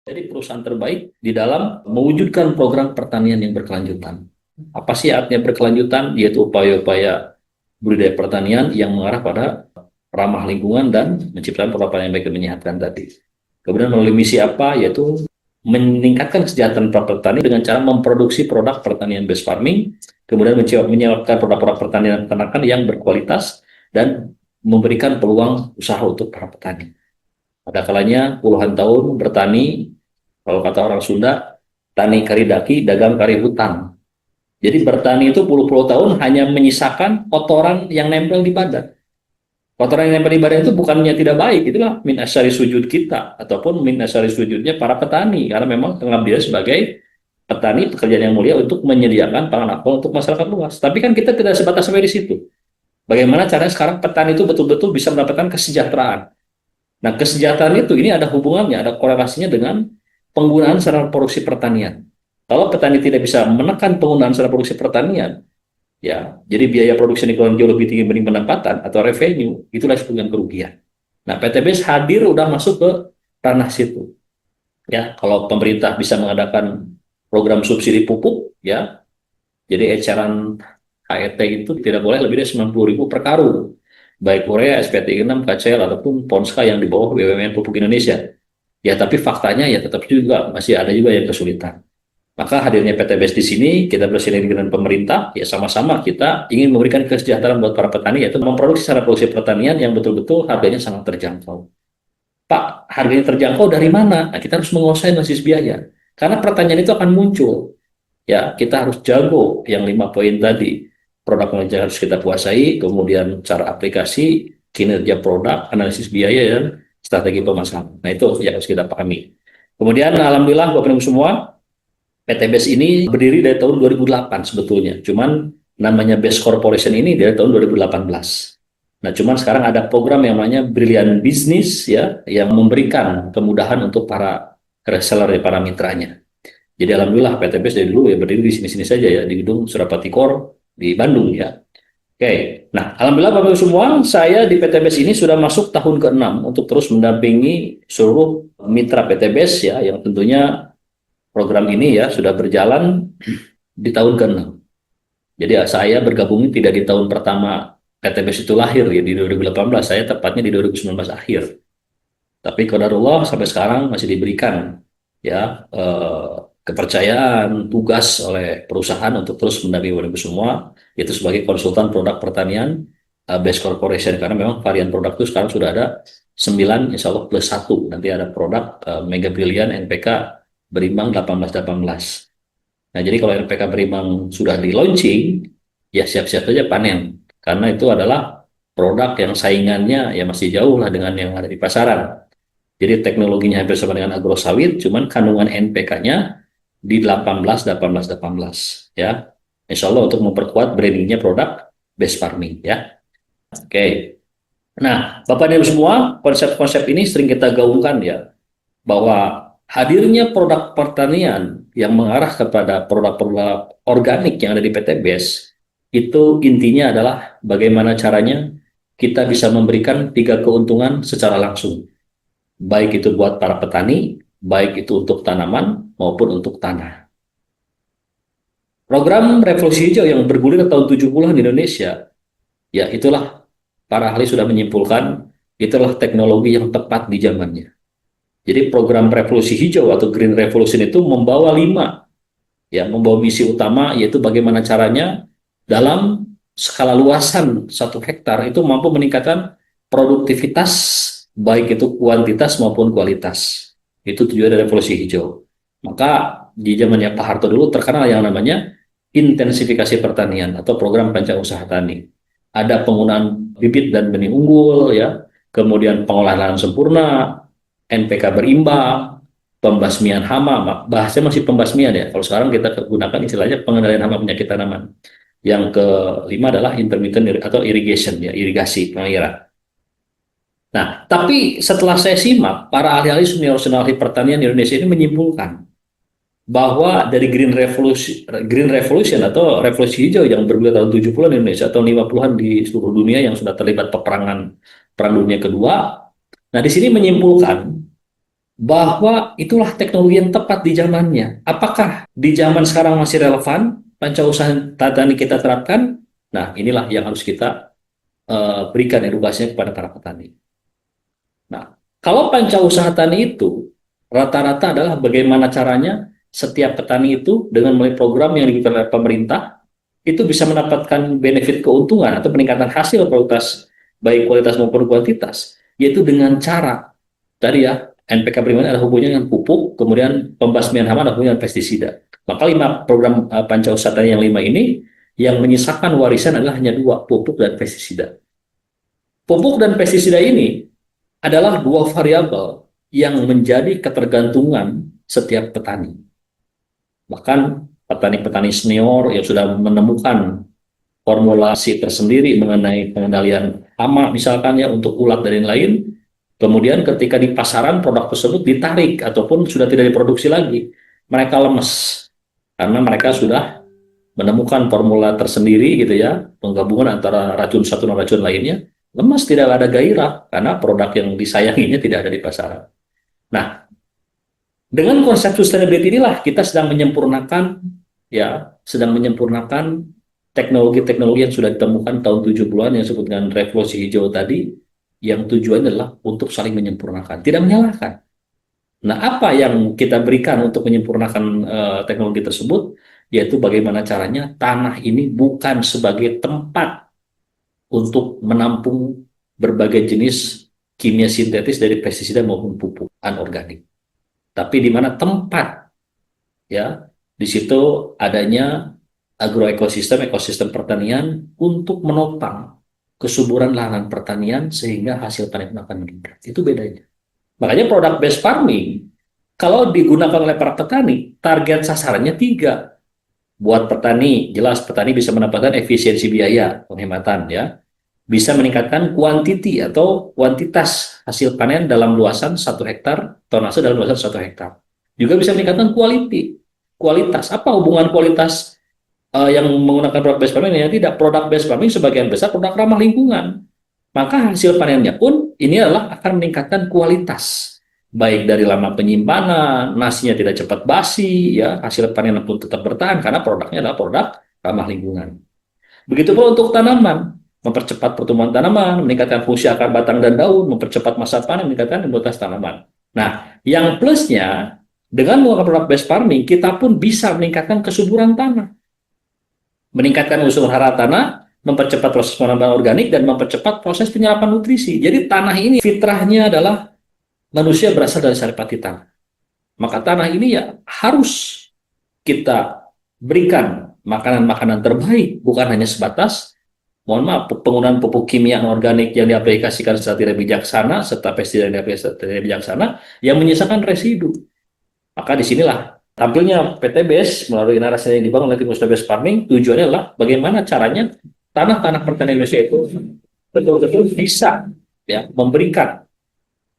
Jadi perusahaan terbaik di dalam mewujudkan program pertanian yang berkelanjutan. Apa sih artinya berkelanjutan? Yaitu upaya-upaya budidaya pertanian yang mengarah pada ramah lingkungan dan menciptakan pola yang baik dan menyehatkan tadi. Kemudian melalui misi apa? Yaitu meningkatkan kesejahteraan para petani dengan cara memproduksi produk pertanian based farming, kemudian menyiapkan produk-produk pertanian dan peternakan yang berkualitas dan memberikan peluang usaha untuk para petani. Ada kalanya puluhan tahun bertani, kalau kata orang Sunda, tani kari daki, dagang kari hutan. Jadi bertani itu puluh-puluh tahun hanya menyisakan kotoran yang nempel di badan. Kotoran yang nempel di badan itu bukannya tidak baik, itulah min asyari sujud kita, ataupun min asyari sujudnya para petani, karena memang pengabdian sebagai petani pekerjaan yang mulia untuk menyediakan pangan apel untuk masyarakat luas. Tapi kan kita tidak sebatas sampai di situ. Bagaimana caranya sekarang petani itu betul-betul bisa mendapatkan kesejahteraan. Nah, kesejahteraan itu ini ada hubungannya, ada korelasinya dengan penggunaan sarana produksi pertanian. Kalau petani tidak bisa menekan penggunaan sarana produksi pertanian, ya, jadi biaya produksi ini jauh lebih tinggi dibanding pendapatan atau revenue, itulah disebut dengan kerugian. Nah, PTBS hadir udah masuk ke ranah situ. Ya, kalau pemerintah bisa mengadakan program subsidi pupuk, ya, jadi eceran HET itu tidak boleh lebih dari 90.000 per karung, baik urea, SPT 6, KCL, ataupun Ponska yang di bawah BUMN Pupuk Indonesia. Ya, tapi faktanya ya tetap juga masih ada juga yang kesulitan. Maka hadirnya PTBS di sini, kita bersinergi dengan pemerintah, ya sama-sama kita ingin memberikan kesejahteraan buat para petani, yaitu memproduksi secara produksi pertanian yang betul-betul harganya sangat terjangkau. Pak, harganya terjangkau dari mana? Nah, kita harus menguasai basis biaya. Karena pertanyaan itu akan muncul. Ya, kita harus jago yang 5 poin tadi. Produk yang harus kita kuasai, kemudian cara aplikasi, kinerja produk, analisis biaya, dan strategi pemasaran. Nah, itu yang harus kita pahami. Kemudian, alhamdulillah, Bapak Ibu semua, PTBS ini berdiri dari tahun 2008 sebetulnya. Cuman namanya Best Corporation ini dari tahun 2018. Nah, cuman sekarang ada program yang namanya Brilliant Business ya, yang memberikan kemudahan untuk para reseller, para mitranya. Jadi alhamdulillah PTBS dari dulu ya berdiri di sini-sini saja ya, di gedung Surapati Core di Bandung ya. Oke, nah alhamdulillah Bapak Ibu semua, saya di PTBS ini sudah masuk tahun ke-6 untuk terus mendampingi seluruh mitra PTBS ya, yang tentunya program ini ya sudah berjalan di tahun ke-6. Jadi ya, saya bergabung tidak di tahun pertama PTBS itu lahir ya di 2018, saya tepatnya di 2019 akhir. Tapi qadarullah sampai sekarang masih diberikan ya kepercayaan tugas oleh perusahaan untuk terus mendampingi ibu semua, yaitu sebagai konsultan produk pertanian Best Corporation, karena memang varian produk itu sekarang sudah ada 9, insya Allah plus 1. Nanti ada produk Mega Brilliant NPK berimbang 18-18. Nah, jadi kalau NPK berimbang sudah di launching, ya siap-siap saja panen, karena itu adalah produk yang saingannya ya masih jauh lah dengan yang ada di pasaran. Jadi teknologinya hampir sama dengan agro sawit, cuman kandungan NPK-nya di 18, 18, 18 ya. Insya Allah untuk memperkuat brandingnya produk best farming ya. Oke. Nah, Bapak dan Ibu semua, konsep-konsep ini sering kita gaungkan ya, bahwa hadirnya produk pertanian yang mengarah kepada produk-produk organik yang ada di PTBS, itu intinya adalah bagaimana caranya kita bisa memberikan 3 keuntungan secara langsung. Baik itu buat para petani, baik itu untuk tanaman maupun untuk tanah. Program Revolusi Hijau yang bergulir tahun 70-an di Indonesia, ya itulah para ahli sudah menyimpulkan, itulah teknologi yang tepat di zamannya. Jadi program Revolusi Hijau atau Green Revolution itu membawa 5, ya membawa misi utama, yaitu bagaimana caranya dalam skala luasan 1 hektar itu mampu meningkatkan produktivitas, baik itu kuantitas maupun kualitas. Itu tujuan dari Revolusi Hijau. Maka di zamannya Pak Harto dulu terkenal yang namanya intensifikasi pertanian atau program Pancang Usaha Tani. Ada penggunaan bibit dan benih unggul, ya, kemudian pengolahan lahan sempurna, NPK berimbang, pembasmian hama, bahasanya masih pembasmian ya. Kalau sekarang kita gunakan istilahnya pengendalian hama penyakit tanaman. Yang kelima adalah intermittent atau irrigation ya, irigasi pengairan. Nah, tapi setelah saya simak, para ahli-ahli senior ahli pertanian di Indonesia ini menyimpulkan bahwa dari Green Revolution atau revolusi hijau yang bergulir tahun 70-an di Indonesia atau 50-an di seluruh dunia yang sudah terlibat peperangan Perang Dunia Kedua. Nah, di sini menyimpulkan bahwa itulah teknologi yang tepat di zamannya. Apakah di zaman sekarang masih relevan pancausaha tani kita terapkan? Nah, inilah yang harus kita berikan edukasinya kepada para petani. Nah, kalau pancausaha tani itu rata-rata adalah bagaimana caranya setiap petani itu dengan melalui program yang diberikan oleh pemerintah itu bisa mendapatkan benefit keuntungan atau peningkatan hasil kualitas, baik kualitas maupun kuantitas, yaitu dengan cara tadi ya, NPK primer ada hubungannya dengan pupuk, kemudian pembasmian hama ada hubungannya dengan pestisida. Maka 5 program pancausaha tani yang 5 ini yang menyisakan warisan adalah hanya 2, pupuk dan pestisida. Pupuk dan pestisida ini adalah 2 variabel yang menjadi ketergantungan setiap petani. Bahkan petani-petani senior yang sudah menemukan formulasi tersendiri mengenai pengendalian hama misalkan ya untuk ulat dan lain-lain, kemudian ketika di pasaran produk tersebut ditarik ataupun sudah tidak diproduksi lagi, mereka lemes karena mereka sudah menemukan formula tersendiri gitu ya, penggabungan antara racun satu dan racun lainnya, lemas, tidak ada gairah karena produk yang disayanginya tidak ada di pasaran. Nah, dengan konsep sustainability inilah kita sedang menyempurnakan ya, sedang menyempurnakan teknologi-teknologi yang sudah ditemukan tahun 70-an yang disebut dengan revolusi hijau tadi, yang tujuannya adalah untuk saling menyempurnakan, tidak menyalahkan. Nah, apa yang kita berikan untuk menyempurnakan teknologi tersebut, yaitu bagaimana caranya tanah ini bukan sebagai tempat untuk menampung berbagai jenis kimia sintetis dari pestisida maupun pupuk anorganik, tapi di mana tempat ya, di situ adanya agroekosistem, ekosistem pertanian untuk menopang kesuburan lahan pertanian sehingga hasil panen akan meningkat. Itu bedanya. Makanya produk based farming kalau digunakan oleh para petani, target sasarannya 3. Buat petani, jelas petani bisa mendapatkan efisiensi biaya, penghematan ya. Bisa meningkatkan kuantiti atau kuantitas hasil panen dalam luasan 1 hektar, tonase dalam luasan 1 hektar. Juga bisa meningkatkan kualitas. Apa hubungan kualitas yang menggunakan produk based farming? Ya, tidak. Produk based farming sebagian besar produk ramah lingkungan. Maka hasil panennya pun ini adalah akan meningkatkan kualitas. Baik dari lama penyimpanan, nasinya tidak cepat basi, ya hasil panen pun tetap bertahan karena produknya adalah produk ramah lingkungan. Begitu pula untuk tanaman, mempercepat pertumbuhan tanaman, meningkatkan fungsi akar, batang, dan daun, mempercepat masa panen, meningkatkan imunitas tanaman. Nah, yang plusnya, dengan menggunakan produk based farming, kita pun bisa meningkatkan kesuburan tanah, meningkatkan unsur hara tanah, mempercepat proses penambahan organik, dan mempercepat proses penyerapan nutrisi. Jadi tanah ini fitrahnya adalah manusia berasal dari saripati tanah. Maka tanah ini ya harus kita berikan makanan-makanan terbaik, bukan hanya sebatas, mohon maaf, penggunaan pupuk kimia organik yang diaplikasikan secara tidak bijaksana, serta pestisida yang diaplikasikan secara tidak bijaksana, yang menyisakan residu. Maka disinilah tampilnya PTBS melalui narasi yang dibangun oleh tim based farming, tujuannya adalah bagaimana caranya tanah-tanah pertanian Indonesia itu betul-betul bisa ya memberikan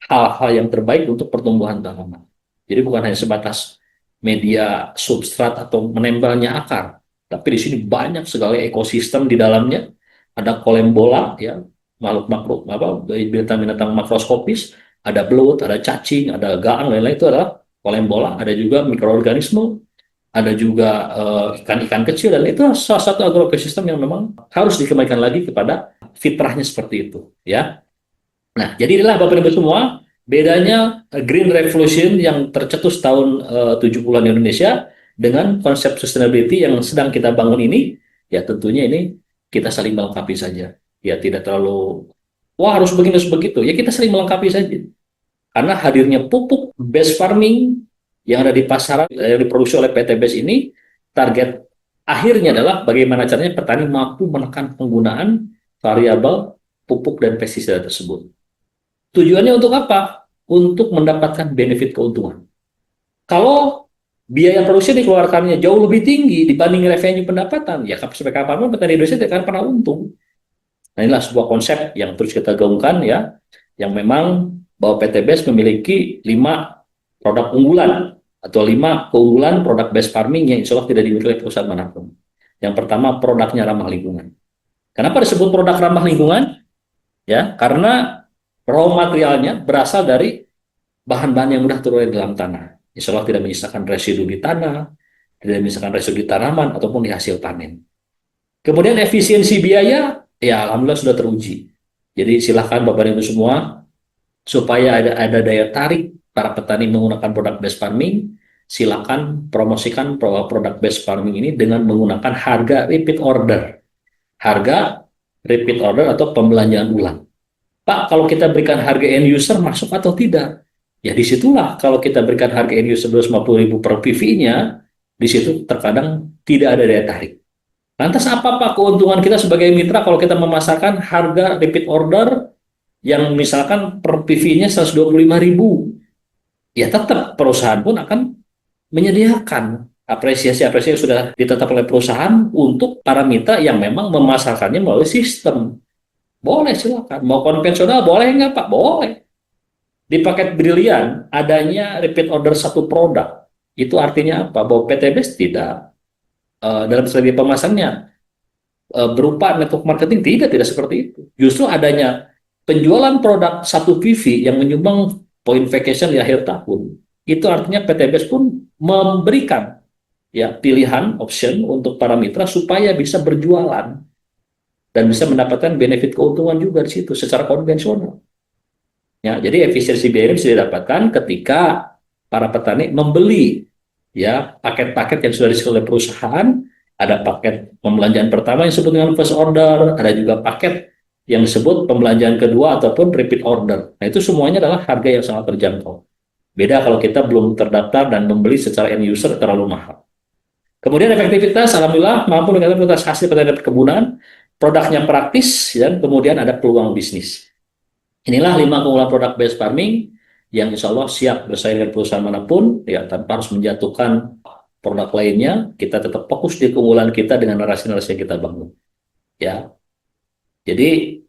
hal-hal yang terbaik untuk pertumbuhan tanaman. Jadi bukan hanya sebatas media substrat atau menempelnya akar, tapi di sini banyak sekali ekosistem di dalamnya. Ada kolembola ya, makhluk makhluk apa binatang-binatang makroskopis, ada belut, ada cacing, ada gaang, lain-lain itu adalah kolembola. Ada juga mikroorganisme, ada juga ikan-ikan kecil, dan itu salah satu agroekosistem yang memang harus dikembalikan lagi kepada fitrahnya seperti itu ya. Nah, jadi inilah Bapak Ibu semua, bedanya Green Revolution yang tercetus tahun 70-an di Indonesia dengan konsep sustainability yang sedang kita bangun ini, ya tentunya ini kita saling melengkapi saja. Ya tidak terlalu, wah harus begini, harus begitu. Ya kita saling melengkapi saja. Karena hadirnya pupuk based farming yang ada di pasaran, yang diproduksi oleh PTBS ini, target akhirnya adalah bagaimana caranya petani mampu menekan penggunaan variabel pupuk dan pestisida tersebut. Tujuannya untuk apa? Untuk mendapatkan benefit keuntungan. Kalau biaya produksi dikeluarkannya jauh lebih tinggi dibanding revenue pendapatan, ya sampai kapanpun petani Indonesia tidak akan pernah untung. Nah, inilah sebuah konsep yang terus kita gaungkan ya, yang memang bahwa PTBS memiliki 5 produk unggulan atau 5 keunggulan produk based farming yang insya Allah tidak dimiliki oleh perusahaan manapun. Yang pertama, produknya ramah lingkungan. Kenapa disebut produk ramah lingkungan? Ya, karena raw materialnya berasal dari bahan-bahan yang mudah turun di dalam tanah. Insya Allah tidak menyisakan residu di tanah, tidak menyisakan residu di tanaman ataupun di hasil panen. Kemudian efisiensi biaya, ya alhamdulillah sudah teruji. Jadi silahkan Bapak Ibu semua, supaya ada daya tarik para petani menggunakan produk base farming, silakan promosikan produk base farming ini dengan menggunakan harga repeat order. Harga repeat order atau pembelanjaan ulang. Pak, kalau kita berikan harga end user masuk atau tidak? Ya disitulah kalau kita berikan harga end user 250.000 per PV-nya, di situ terkadang tidak ada daya tarik. Lantas apa Pak keuntungan kita sebagai mitra kalau kita memasarkan harga repeat order yang misalkan per PV-nya 125.000? Ya tetap perusahaan pun akan menyediakan apresiasi-apresiasi yang sudah ditetapkan oleh perusahaan untuk para mitra yang memang memasarkannya melalui sistem. Boleh silakan. Mau konvensional boleh nggak Pak? Boleh. Di paket Brilian adanya repeat order satu produk. Itu artinya apa? Bahwa PTBS tidak dalam strategi pemasarannya berupa network marketing, tidak seperti itu. Justru adanya penjualan produk satu PV yang menyumbang poin vacation di akhir tahun, itu artinya PTBS pun memberikan ya pilihan option untuk para mitra supaya bisa berjualan dan bisa mendapatkan benefit keuntungan juga di situ secara konvensional. Ya, jadi efisiensi biaya bisa didapatkan ketika para petani membeli ya paket-paket yang sudah disediakan oleh perusahaan. Ada paket pembelanjaan pertama yang disebut dengan first order, ada juga paket yang disebut pembelanjaan kedua ataupun repeat order. Nah, itu semuanya adalah harga yang sangat terjangkau. Beda kalau kita belum terdaftar dan membeli secara end user terlalu mahal. Kemudian efektivitas, alhamdulillah mampu meningkatkan kualitas hasil pertanian perkebunan, produknya praktis, dan kemudian ada peluang bisnis. Inilah 5 keunggulan produk based farming yang insya Allah siap bersaing dengan perusahaan manapun, ya tanpa harus menjatuhkan produk lainnya. Kita tetap fokus di keunggulan kita dengan narasi-narasi yang kita bangun. Ya, jadi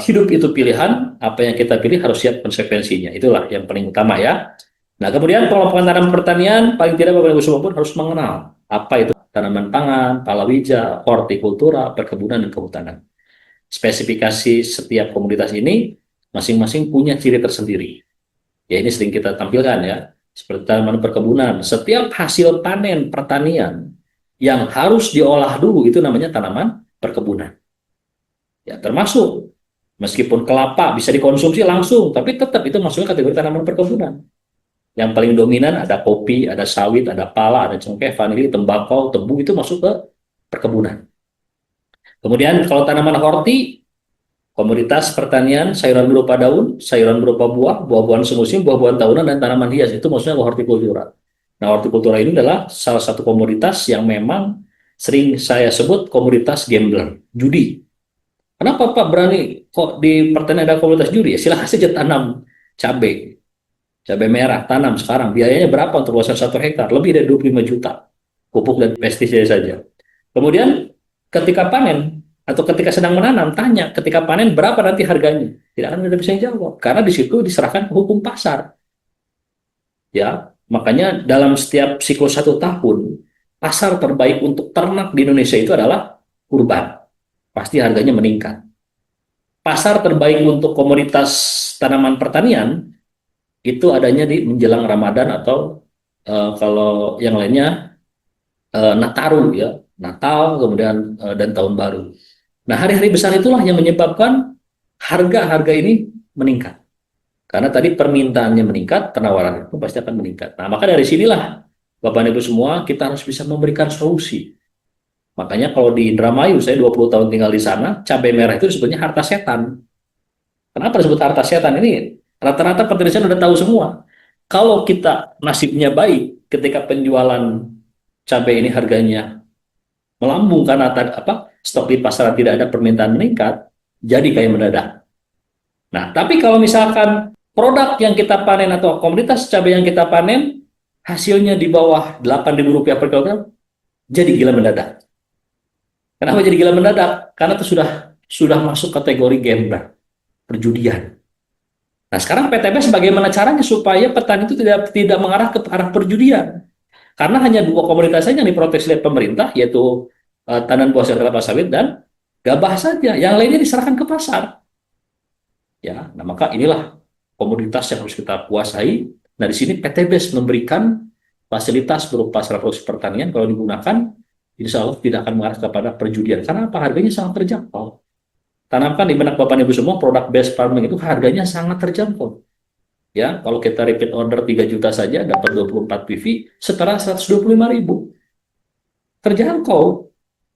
hidup itu pilihan, apa yang kita pilih harus siap konsekuensinya. Itulah yang paling utama ya. Nah, kemudian pengelompokan tanaman pertanian, paling tidak Bapak Ibu semua pun harus mengenal apa itu tanaman pangan, palawija, hortikultura, perkebunan, dan kehutanan. Spesifikasi setiap komoditas ini masing-masing punya ciri tersendiri. Ya, ini sering kita tampilkan ya. Seperti tanaman perkebunan, setiap hasil panen pertanian yang harus diolah dulu itu namanya tanaman perkebunan. Ya, termasuk meskipun kelapa bisa dikonsumsi langsung, tapi tetap itu masuknya kategori tanaman perkebunan. Yang paling dominan ada kopi, ada sawit, ada pala, ada cengkeh, vanili, tembakau, tebu, itu masuk ke perkebunan. Kemudian kalau tanaman horti, komoditas pertanian, sayuran berupa daun, sayuran berupa buah, buah-buahan semusim, buah-buahan tahunan, dan tanaman hias, itu maksudnya hortikultura. Nah, hortikultura ini adalah salah satu komoditas yang memang sering saya sebut komoditas gambler, judi. Kenapa Pak berani kok di pertanian ada komoditas judi? Ya silahkan saja tanam cabai merah, tanam sekarang. Biayanya berapa untuk luasan 1 hektar? Lebih dari 25 juta. Pupuk dan pestisida saja. Kemudian ketika panen, atau ketika sedang menanam, tanya ketika panen berapa nanti harganya. Tidak akan ada bisa jawab. Karena di situ diserahkan ke hukum pasar. Ya, makanya dalam setiap siklus 1 tahun, pasar terbaik untuk ternak di Indonesia itu adalah kurban. Pasti harganya meningkat. Pasar terbaik untuk komoditas tanaman pertanian itu adanya di menjelang Ramadan atau kalau yang lainnya Nataru ya, Natal kemudian dan tahun baru. Nah, hari-hari besar itulah yang menyebabkan harga-harga ini meningkat. Karena tadi permintaannya meningkat, penawaran itu pasti akan meningkat. Nah, maka dari sinilah Bapak Ibu semua kita harus bisa memberikan solusi. Makanya kalau di Indramayu, saya 20 tahun tinggal di sana, cabai merah itu disebutnya harta setan. Kenapa disebut harta setan? Ini rata-rata petani sudah tahu semua. Kalau kita nasibnya baik, ketika penjualan cabai ini harganya melambung karena stok di pasaran tidak ada, permintaan meningkat, jadi kayak mendadak. Nah, tapi kalau misalkan produk yang kita panen atau komoditas cabai yang kita panen hasilnya di bawah Rp8.000 per kilogram, jadi gila mendadak. Kenapa jadi gila mendadak? Karena itu sudah masuk kategori gambler, perjudian. Nah, sekarang PTBS bagaimana caranya supaya petani itu tidak mengarah ke arah perjudian? Karena hanya 2 komoditas saja yang diproteksi oleh pemerintah, yaitu tandan buah serta kelapa sawit dan gabah saja. Yang lainnya diserahkan ke pasar. Ya, nah maka inilah komoditas yang harus kita kuasai Nah, di sini PT-BES memberikan fasilitas berupa reproduksi pertanian kalau digunakan, insya Allah tidak akan mengarah kepada perjudian. Karena apa? Harganya sangat terjangkau. Tanamkan di benak Bapak Ibu semua, produk based farming itu harganya sangat terjangkau. Ya, kalau kita repeat order 3 juta saja dapat 24 PV, setara 125.000. Terjangkau.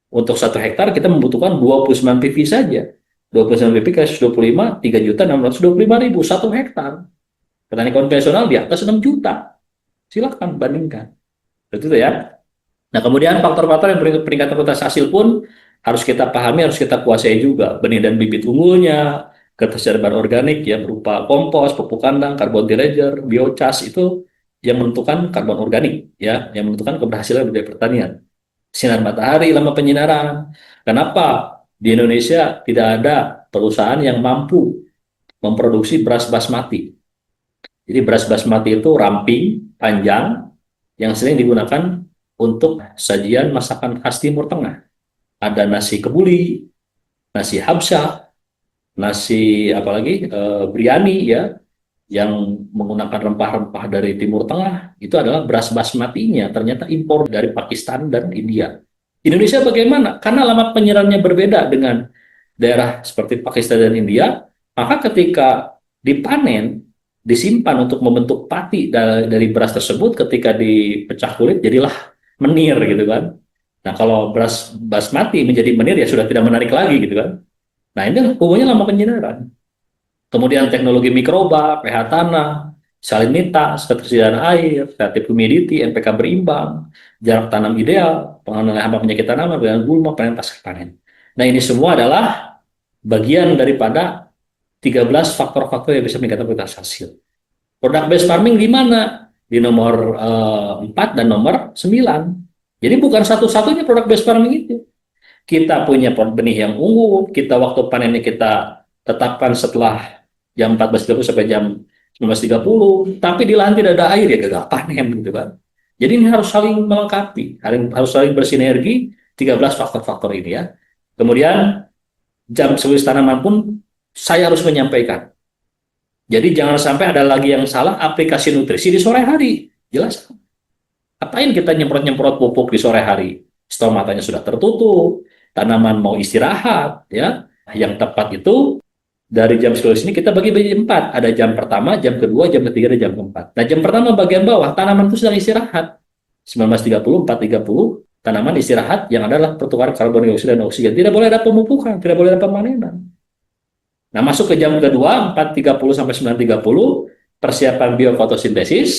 Untuk 1 hektar kita membutuhkan 29 PV saja. 29 PV kali 125, 3.625.000 1 hektar. Petani konvensional di atas 6 juta. Silakan bandingkan. Betul ya. Nah, kemudian faktor-faktor yang peningkatan kualitas hasil pun harus kita pahami, harus kita kuasai juga. Benih dan bibit unggulnya, ketersediaan organik ya berupa kompos, pupuk kandang, carbon tirager, biochar itu yang menentukan karbon organik ya, yang menentukan keberhasilan dari pertanian. Sinar matahari, lama penyinaran. Kenapa di Indonesia tidak ada perusahaan yang mampu memproduksi beras basmati? Jadi beras basmati itu ramping, panjang, yang sering digunakan untuk sajian masakan khas Timur Tengah. Ada nasi kebuli, nasi habsyah, nasi apalagi biryani ya, yang menggunakan rempah-rempah dari Timur Tengah, itu adalah beras basmatinya ternyata impor dari Pakistan dan India. Indonesia bagaimana? Karena lama penyiramannya berbeda dengan daerah seperti Pakistan dan India, maka ketika dipanen, disimpan untuk membentuk pati dari beras tersebut, ketika dipecah kulit jadilah menir gitu kan. Nah, kalau beras basmati menjadi menir ya sudah tidak menarik lagi gitu kan. Nah, ini hubungannya lama penyinaran. Kemudian teknologi mikroba, pH tanah, salinitas, ketersediaan air, relative humidity, NPK berimbang, jarak tanam ideal, pengenalan hama penyakit tanaman, dengan gulma, panen pasca panen. Nah, ini semua adalah bagian daripada 13 faktor-faktor yang bisa meningkatkan kualitas hasil. Product based farming di mana? Di nomor 4 dan nomor 9. Jadi bukan satu-satunya product based farming itu. Kita punya benih yang unggul, kita waktu panennya kita tetapkan setelah jam 14.30 sampai jam 19.30, tapi di lahan tidak ada air ya gagal panen gitu kan. Jadi ini harus saling melengkapi, harus saling bersinergi 13 faktor-faktor ini ya. Kemudian jam seluruh tanaman pun saya harus menyampaikan. Jadi jangan sampai ada lagi yang salah aplikasi nutrisi di sore hari. Jelas. Apain kita nyemprot-nyemprot pupuk di sore hari? Stomatanya sudah tertutup, tanaman mau istirahat ya. Yang tepat itu dari jam 10 ini kita bagi menjadi 4. Ada jam pertama, jam kedua, jam ketiga, dan jam keempat. Nah, jam pertama bagian bawah, tanaman itu sedang istirahat. 19.30, 4.30, tanaman istirahat yang adalah pertukaran karbon dioksida dan oksigen. Tidak boleh ada pemupukan, tidak boleh ada pemanenan. Nah, masuk ke jam kedua, 4.30 sampai 9.30, persiapan biofotosintesis,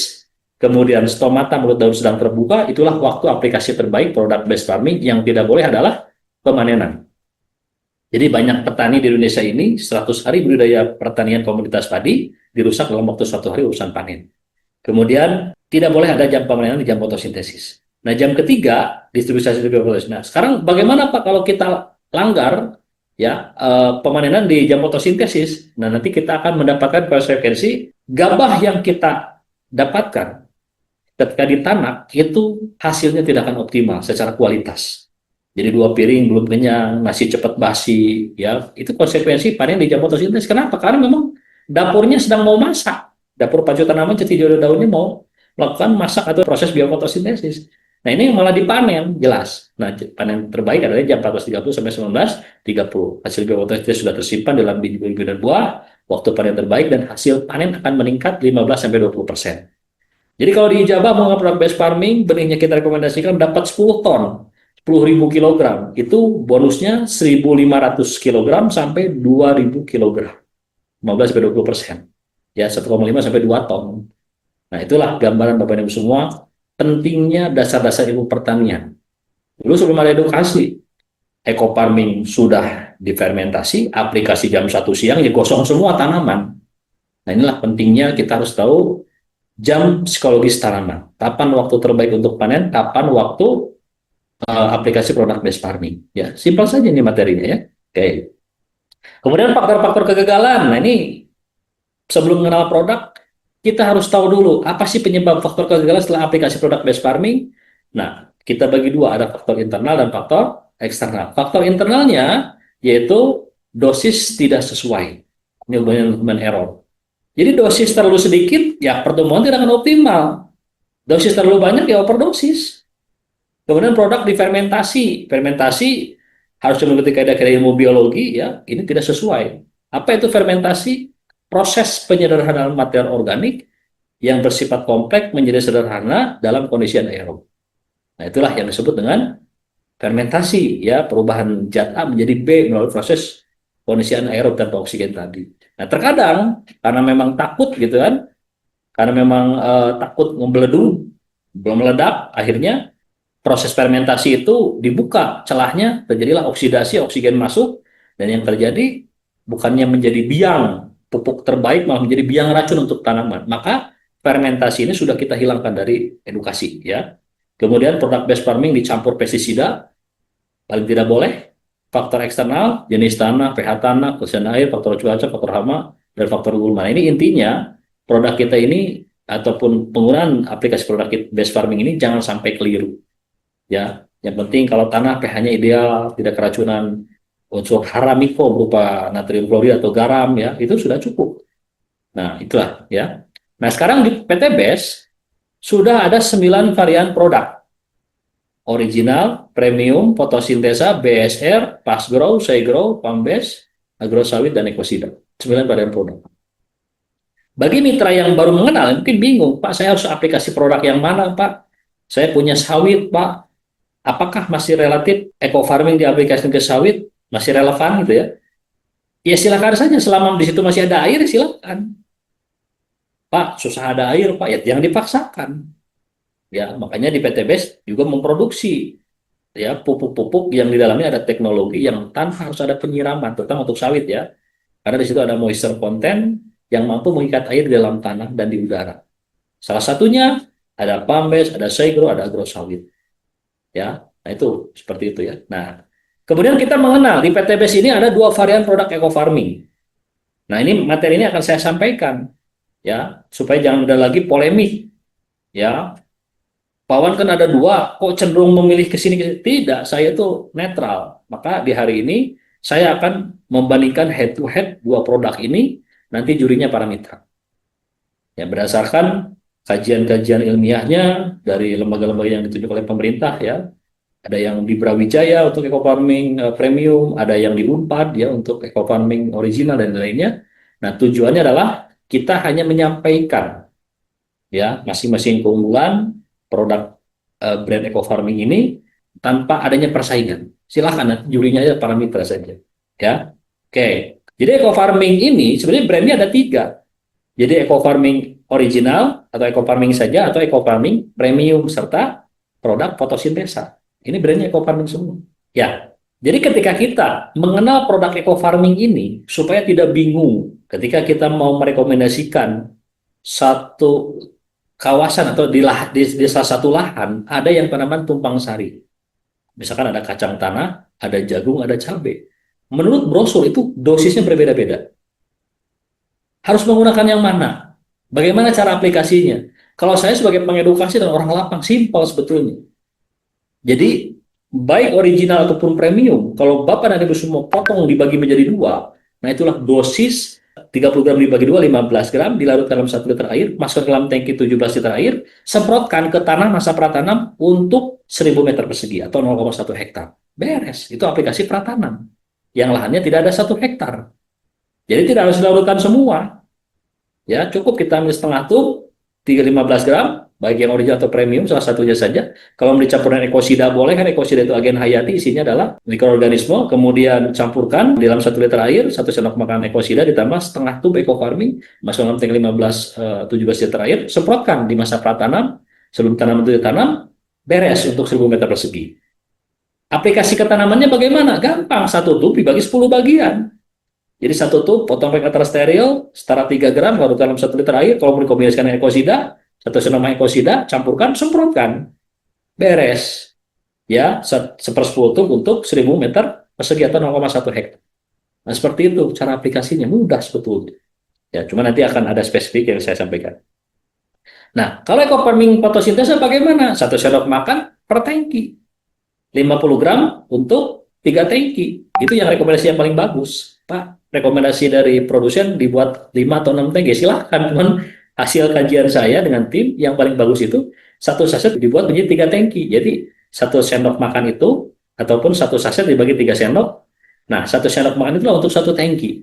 kemudian stomata mulut daun sedang terbuka, itulah waktu aplikasi terbaik product based farming. Yang tidak boleh adalah pemanenan. Jadi banyak petani di Indonesia ini 100 hari budidaya pertanian komoditas padi dirusak dalam waktu 1 hari urusan panen. Kemudian tidak boleh ada jam pemanenan di jam fotosintesis. Nah, jam ketiga distribusi biofotosintesis. Nah, sekarang bagaimana Pak kalau kita langgar ya pemanenan di jam fotosintesis? Nah, nanti kita akan mendapatkan konsekuensi gabah yang kita dapatkan ketika ditanak itu hasilnya tidak akan optimal secara kualitas. Jadi 2 piring belum kenyang, nasi cepat basi, ya itu konsekuensi panen di jam fotosintesis. Kenapa? Karena memang dapurnya sedang mau masak. Dapur pacu tanaman jati daunnya mau melakukan masak atau proses biofotosintesis. Nah, ini malah dipanen, jelas. Nah, panen terbaik adalah jam 14.30 sampai 19.30. Hasil biofotosintesis sudah tersimpan dalam biji dan buah. Waktu panen terbaik dan hasil panen akan meningkat 15 sampai 20%. Jadi kalau di Ijabah mau produk based farming, benihnya kita rekomendasikan dapat 10 ton. 10.000 kilogram, itu bonusnya 1.500 kilogram sampai 2.000 kilogram, 15-20%, ya 1,5 sampai 2 ton. Nah, itulah gambaran Bapak Ibu semua pentingnya dasar-dasar ilmu pertanian. Dulu sebelum ada edukasi, eco farming sudah difermentasi, aplikasi jam 1 siang ya gosong semua tanaman. Nah, inilah pentingnya kita harus tahu jam psikologis tanaman. Kapan waktu terbaik untuk panen, kapan waktu aplikasi product based farming. Ya, simpel saja ini materinya ya. Oke. Kemudian faktor-faktor kegagalan. Nah, ini sebelum mengenal produk, kita harus tahu dulu apa sih penyebab faktor kegagalan setelah aplikasi product based farming. Nah, kita bagi dua, ada faktor internal dan faktor eksternal. Faktor internalnya yaitu dosis tidak sesuai. Ini human error. Jadi dosis terlalu sedikit, ya pertumbuhan tidak akan optimal. Dosis terlalu banyak, ya overdosis. Kemudian produk difermentasi. Fermentasi harus mengikuti kaidah-kaidah ilmu biologi, ya ini tidak sesuai. Apa itu fermentasi? Proses penyederhanaan material organik yang bersifat kompleks menjadi sederhana dalam kondisi anaerob. Nah, itulah yang disebut dengan fermentasi, ya perubahan zat A menjadi B melalui proses kondisi anaerob tanpa oksigen tadi. Nah, terkadang karena memang takut gitu kan, karena memang takut ngebeledu, belum meledak, akhirnya proses fermentasi itu dibuka celahnya, terjadilah oksidasi, oksigen masuk, dan yang terjadi bukannya menjadi biang pupuk terbaik, malah menjadi biang racun untuk tanaman. Maka fermentasi ini sudah kita hilangkan dari edukasi, ya. Kemudian produk base farming dicampur pestisida, paling tidak boleh. Faktor eksternal, jenis tanah, pH tanah, kesudahan air, faktor cuaca, faktor hama, dan faktor gulma. Ini intinya produk kita ini ataupun penggunaan aplikasi produk base farming ini jangan sampai keliru. Ya, yang penting kalau tanah pH-nya ideal, tidak keracunan unsur hara mikro berupa natrium klorida atau garam, ya itu sudah cukup. Nah, itulah ya. Nah, sekarang di PT BES sudah ada 9 varian produk. Original, premium, fotosintesa, BSR, Fastgrow, Segrow, Pambes, Agrosawit, dan Ekosida. 9 varian produk. Bagi mitra yang baru mengenal, mungkin bingung, Pak, saya harus aplikasi produk yang mana, Pak? Saya punya sawit, Pak. Apakah masih relatif eco farming diaplikasikan ke sawit? Masih relevan gitu ya? Ya silakan saja, selama di situ masih ada air, silakan. Pak, susah ada air, Pak, ya jangan dipaksakan. Ya, makanya di PT BES juga memproduksi ya pupuk-pupuk yang di dalamnya ada teknologi yang tanpa harus ada penyiraman, terutama untuk sawit ya. Karena di situ ada moisture content yang mampu mengikat air di dalam tanah dan di udara. Salah satunya ada Pambes, ada Segro, ada Agrosawit. Ya, nah itu seperti itu ya. Nah, kemudian kita mengenal di PT BES ini ada 2 varian produk eco farming. Nah, ini materi ini akan saya sampaikan ya, supaya jangan ada lagi polemik ya. Pak Wan kan ada 2, kok cenderung memilih ke sini? Tidak, saya itu netral. Maka di hari ini saya akan membandingkan head to head 2 produk ini, nanti jurinya para mitra. Ya, berdasarkan kajian-kajian ilmiahnya dari lembaga-lembaga yang ditunjuk oleh pemerintah ya. Ada yang di Brawijaya untuk eco farming premium, ada yang di Unpad ya untuk eco farming original dan lainnya. Nah, tujuannya adalah kita hanya menyampaikan ya masing-masing keunggulan produk brand eco farming ini tanpa adanya persaingan. Silahkan nanti jurinya aja para mitra saja. Ya, oke. Jadi eco farming ini sebenarnya brandnya ada 3. Jadi eco farming original atau eco farming saja atau eco farming premium serta produk fotosintesa. Ini brandnya eco farming semua. Ya. Jadi ketika kita mengenal produk eco farming ini supaya tidak bingung ketika kita mau merekomendasikan satu kawasan atau di salah satu lahan ada yang tanaman tumpang sari. Misalkan ada kacang tanah, ada jagung, ada cabai. Menurut brosur itu dosisnya berbeda-beda. Harus menggunakan yang mana? Bagaimana cara aplikasinya? Kalau saya sebagai pengedukasi dan orang lapang, simpel sebetulnya. Jadi, baik original ataupun premium, kalau Bapak dan Ibu semua potong dibagi menjadi 2, nah itulah dosis 30 gram dibagi 2, 15 gram, dilarutkan dalam 1 liter air, masukkan ke dalam tangki 17 liter air, semprotkan ke tanah masa pratanam untuk 1000 meter persegi atau 0,1 hektar. Beres, itu aplikasi pratanam. Yang lahannya tidak ada 1 hektar. Jadi tidak harus dilarutkan semua. Ya, cukup kita ambil setengah tub, 15 gram, baik yang original atau premium, salah satunya saja. Kalau mau dicampur dengan ekosida boleh, kan ekosida itu agen hayati, isinya adalah mikroorganisme, kemudian campurkan di dalam 1 liter air, 1 sendok makan ekosida ditambah setengah tub eco farming, masuk dalam tank 17 liter air, semprotkan di masa pratanam, sebelum tanaman itu ditanam, beres untuk 1000 meter persegi. Aplikasi ke tanamannya bagaimana? Gampang, 1 tub dibagi 10 bagian. Jadi 1 tub potong pakai steril, setara 3 gram, larut dalam 1 liter air, kalau mau dikombinasikan dengan ekosida, 1 sendok makan ekosida, campurkan, semprotkan. Beres. Ya, 1/10 tub untuk 1000 meter persegi atau 0,1 hektar. Nah, seperti itu cara aplikasinya, mudah sebetulnya. Ya, cuma nanti akan ada spesifik yang saya sampaikan. Nah, kalau eco farming fotosintesa bagaimana? 1 sendok makan per tangki. 50 gram untuk 3 tangki. Itu yang rekomendasi yang paling bagus. Pak, rekomendasi dari produsen dibuat 5 atau 6 tangki, silahkan. Cuman hasil kajian saya dengan tim yang paling bagus itu satu saset dibuat menjadi 3 tangki. Jadi satu sendok makan itu ataupun satu saset dibagi 3 sendok. Nah, satu sendok makan itu untuk 1 tangki.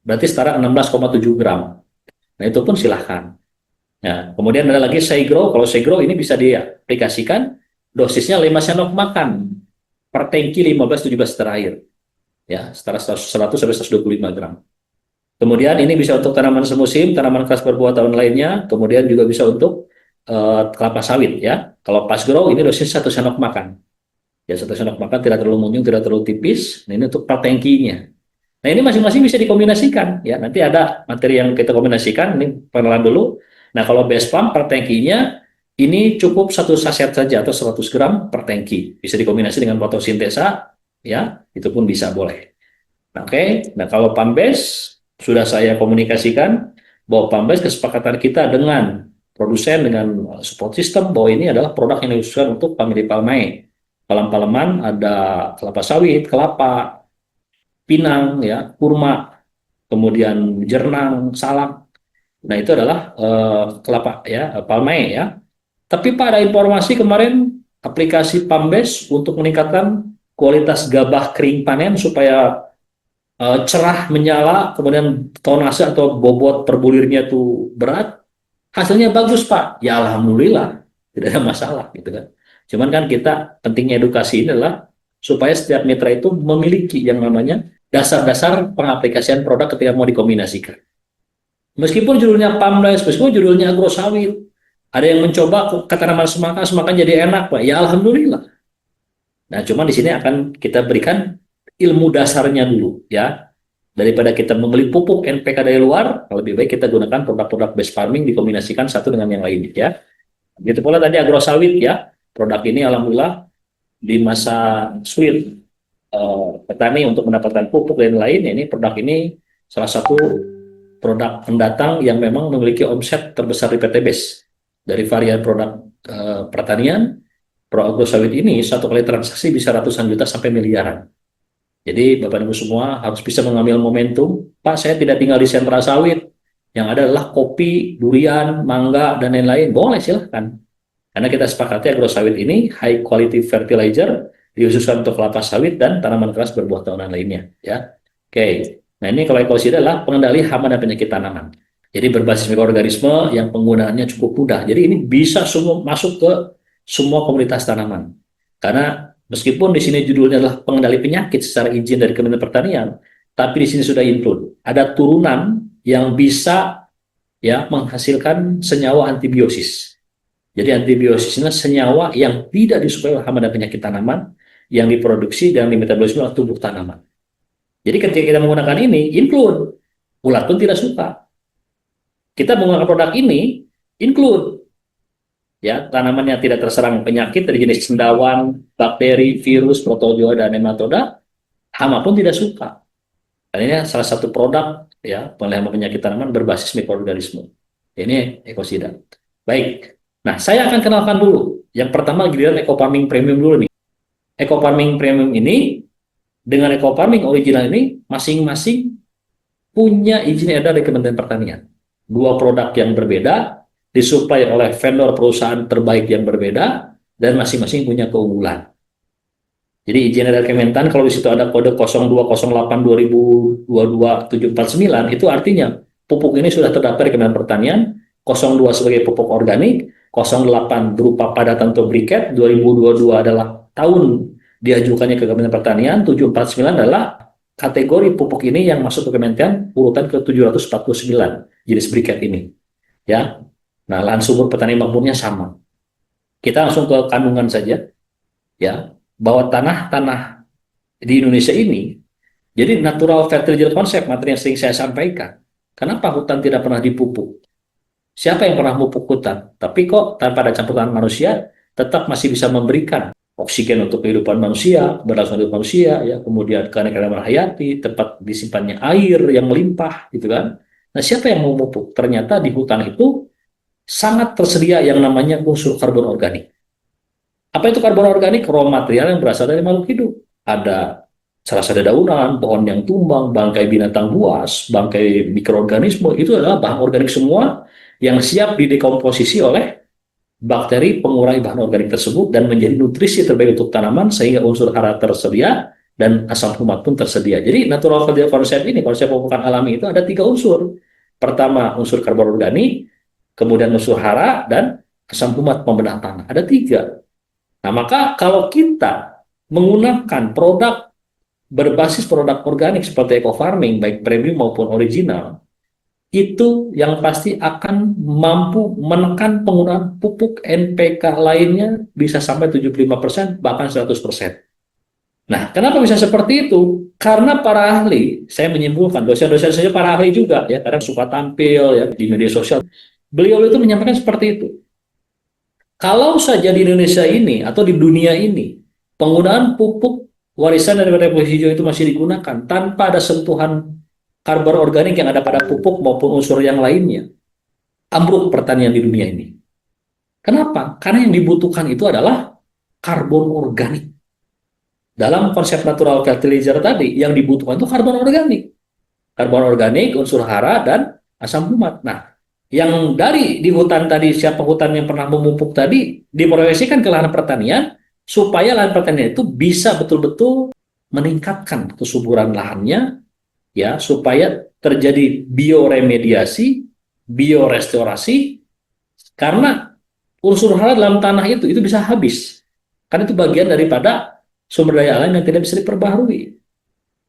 Berarti setara 16,7 gram. Nah, itu pun silahkan. Nah, kemudian ada lagi Segro. Kalau Segro ini bisa diaplikasikan dosisnya 5 sendok makan per tangki 15-17 liter air. Ya, setara 100 sampai 125 gram. Kemudian ini bisa untuk tanaman semusim, tanaman keras berbuah tahun lainnya, kemudian juga bisa untuk kelapa sawit ya. Kalau pas grow ini dosisnya 1 sendok makan. Ya, 1 sendok makan tidak terlalu munjung, tidak terlalu tipis. Nah, ini untuk per tangkinya. Nah, ini masing-masing bisa dikombinasikan ya. Nanti ada materi yang kita kombinasikan, ini pengenalan dulu. Nah, kalau base pump per tangkinya ini cukup 1 saset saja atau 100 gram per tangki. Bisa dikombinasi dengan fotosintesa ya, itu pun bisa boleh. Nah, oke. Nah, kalau pump base sudah saya komunikasikan bahwa pump base kesepakatan kita dengan produsen dengan support system bahwa ini adalah produk yang dikhususkan untuk family palmae. Palem-paleman ada kelapa sawit, kelapa, pinang, ya, kurma, kemudian jernang, salak. Nah, itu adalah kelapa ya, palmae ya. Tapi Pak, ada informasi kemarin aplikasi Pambes untuk meningkatkan kualitas gabah kering panen supaya cerah menyala, kemudian tonase atau bobot per bulirnya itu berat. Hasilnya bagus Pak. Ya alhamdulillah, tidak ada masalah gitu kan. Cuman kan kita pentingnya edukasi ini adalah supaya setiap mitra itu memiliki yang namanya dasar-dasar pengaplikasian produk ketika mau dikombinasikan. Meskipun judulnya Pamdes, meskipun judulnya agro sawit, ada yang mencoba ke tanaman semangka, semangka jadi enak, Pak. Ya alhamdulillah. Nah, cuman di sini akan kita berikan ilmu dasarnya dulu, ya. Daripada kita membeli pupuk NPK dari luar, lebih baik kita gunakan produk-produk base farming dikombinasikan satu dengan yang lainnya, ya. Begitu pula tadi agro sawit, ya. Produk ini alhamdulillah di masa sulit petani untuk mendapatkan pupuk dan lain, ini produk ini salah satu produk pendatang yang memang memiliki omset terbesar di PT BES. Dari varian produk pertanian, produk agro sawit ini satu kali transaksi bisa ratusan juta sampai miliaran. Jadi Bapak Ibu semua harus bisa mengambil momentum. Pak, saya tidak tinggal di sentra sawit. Yang ada adalah kopi, durian, mangga, dan lain-lain. Boleh, silahkan. Karena kita sepakati agro sawit ini high quality fertilizer dikhususkan untuk kelapa sawit dan tanaman keras berbuah tahunan lainnya. Ya, oke. Nah, ini kalau ekosida adalah pengendali hama dan penyakit tanaman. Jadi berbasis mikroorganisme yang penggunaannya cukup mudah. Jadi ini bisa semua masuk ke semua komunitas tanaman. Karena meskipun di sini judulnya adalah pengendali penyakit secara izin dari Kementerian Pertanian, tapi di sini sudah include ada turunan yang bisa ya menghasilkan senyawa antibiosis. Jadi antibiosisnya senyawa yang tidak disukai oleh hama dan penyakit tanaman yang diproduksi dan dimetabolisme oleh tubuh tanaman. Jadi ketika kita menggunakan ini, include ulat pun tidak suka. Kita menggunakan produk ini, include ya tanaman yang tidak terserang penyakit dari jenis cendawan, bakteri, virus, protozoa dan nematoda, hama pun tidak suka. Dan ini salah satu produk ya pengelihatan penyakit tanaman berbasis mikroorganisme. Ini ekosida. Baik. Nah, saya akan kenalkan dulu. Yang pertama giliran eco farming premium dulu nih. Eco farming premium ini dengan eco farming original ini masing-masing punya izin edar dari Kementerian Pertanian. Dua produk yang berbeda, disuplai oleh vendor perusahaan terbaik yang berbeda, dan masing-masing punya keunggulan. Jadi izin edar Kementan, kalau di situ ada kode 0208-2022-749, itu artinya pupuk ini sudah terdaftar di Kementerian Pertanian, 02 sebagai pupuk organik, 08 berupa padatan atau briket, 2022 adalah tahun diajukannya ke Kementerian Pertanian, 749 adalah kategori pupuk ini yang masuk ke Kementerian urutan ke 749 jenis briket ini. Ya. Nah, lahan subur petani makmurnya sama. Kita langsung ke kandungan saja. Ya, bahwa tanah-tanah di Indonesia ini jadi natural fertilizer konsep materi yang sering saya sampaikan. Kenapa hutan tidak pernah dipupuk? Siapa yang pernah memupuk hutan? Tapi kok tanpa ada campuran manusia tetap masih bisa memberikan oksigen untuk kehidupan manusia, keberlangsungan hidup manusia, ya, kemudian keanekaragaman hayati, tempat disimpannya air yang melimpah, gitu kan. Nah, siapa yang mau memupuk? Ternyata di hutan itu sangat tersedia yang namanya unsur karbon organik. Apa itu karbon organik? Raw material yang berasal dari makhluk hidup. Ada serasa dedaunan, pohon yang tumbang, bangkai binatang buas, bangkai mikroorganisme, itu adalah bahan organik semua yang siap didekomposisi oleh bakteri pengurai bahan organik tersebut dan menjadi nutrisi terbaik untuk tanaman sehingga unsur hara tersedia dan asam humat pun tersedia. Jadi natural konsep ini, konsep pemupukan alami itu ada 3 unsur. Pertama unsur karbon organik, kemudian unsur hara dan asam humat pembedah tanah. Ada 3. Nah maka kalau kita menggunakan produk berbasis produk organik seperti eco farming baik premium maupun original, itu yang pasti akan mampu menekan penggunaan pupuk NPK lainnya bisa sampai 75% bahkan 100%. Nah, kenapa bisa seperti itu? Karena para ahli, saya menyimpulkan, dosen-dosen saja para ahli juga ya, kadang suka tampil ya di media sosial. Beliau itu menyampaikan seperti itu. Kalau saja di Indonesia ini atau di dunia ini penggunaan pupuk warisan dari revolusi hijau itu masih digunakan tanpa ada sentuhan karbon organik yang ada pada pupuk maupun unsur yang lainnya, ambruk pertanian di dunia ini. Kenapa? Karena yang dibutuhkan itu adalah karbon organik. Dalam konsep natural fertilizer tadi, yang dibutuhkan itu karbon organik. Karbon organik, unsur hara, dan asam humat. Nah, yang dari di hutan tadi, siapa hutan yang pernah memupuk tadi, diproyeksikan ke lahan pertanian, supaya lahan pertanian itu bisa betul-betul meningkatkan kesuburan lahannya, ya supaya terjadi bioremediasi, biorestorasi, karena unsur hara dalam tanah itu bisa habis. Kan itu bagian daripada sumber daya alam yang tidak bisa diperbaharui.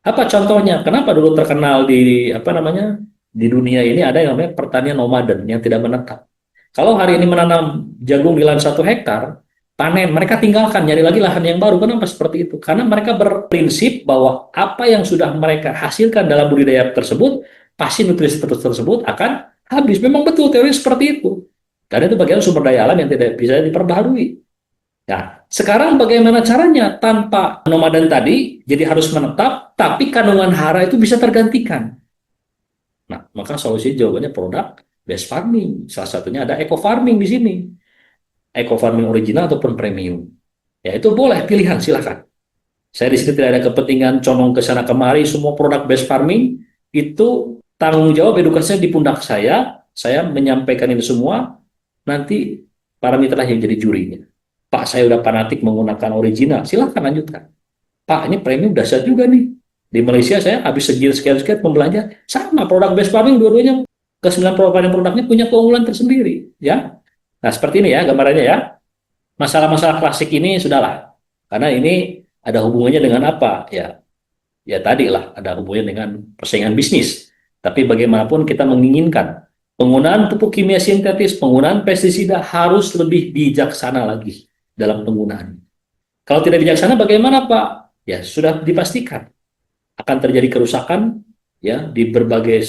Apa contohnya? Kenapa dulu terkenal di apa namanya di dunia ini ada yang namanya pertanian nomaden yang tidak menetap. Kalau hari ini menanam jagung di lahan 1 hektar, panen mereka tinggalkan nyari lagi lahan yang baru. Kenapa seperti itu? Karena mereka berprinsip bahwa apa yang sudah mereka hasilkan dalam budidaya tersebut, pasti nutrisi tersebut akan habis. Memang betul teori seperti itu. Karena itu bagian sumber daya alam yang tidak bisa diperbaharui. Nah, sekarang bagaimana caranya tanpa nomaden tadi, jadi harus menetap, tapi kandungan hara itu bisa tergantikan. Nah, maka solusi jawabannya produk best farming. Salah satunya ada eco farming di sini. Eco farming original ataupun premium. Ya, itu boleh pilihan, silakan. Saya di sini tidak ada kepentingan condong ke sana kemari, semua produk best farming itu tanggung jawab edukasinya di pundak saya menyampaikan ini semua, nanti para mitra yang jadi jurinya. Pak, saya udah fanatik menggunakan original, silahkan lanjutkan. Pak, ini premium dahsyat juga nih. Di Malaysia saya habis sekian-sekian membelanja, sama produk best farming dua-duanya, ke-9 produknya punya keunggulan tersendiri. Ya, nah seperti ini ya gambarannya ya. Masalah-masalah klasik ini sudahlah, karena ini ada hubungannya dengan apa? Ya tadi lah, ada hubungannya dengan persaingan bisnis. Tapi bagaimanapun kita menginginkan penggunaan pupuk kimia sintetis, penggunaan pestisida harus lebih bijaksana lagi dalam penggunaan. Kalau tidak bijaksana bagaimana Pak? Ya sudah dipastikan akan terjadi kerusakan ya di berbagai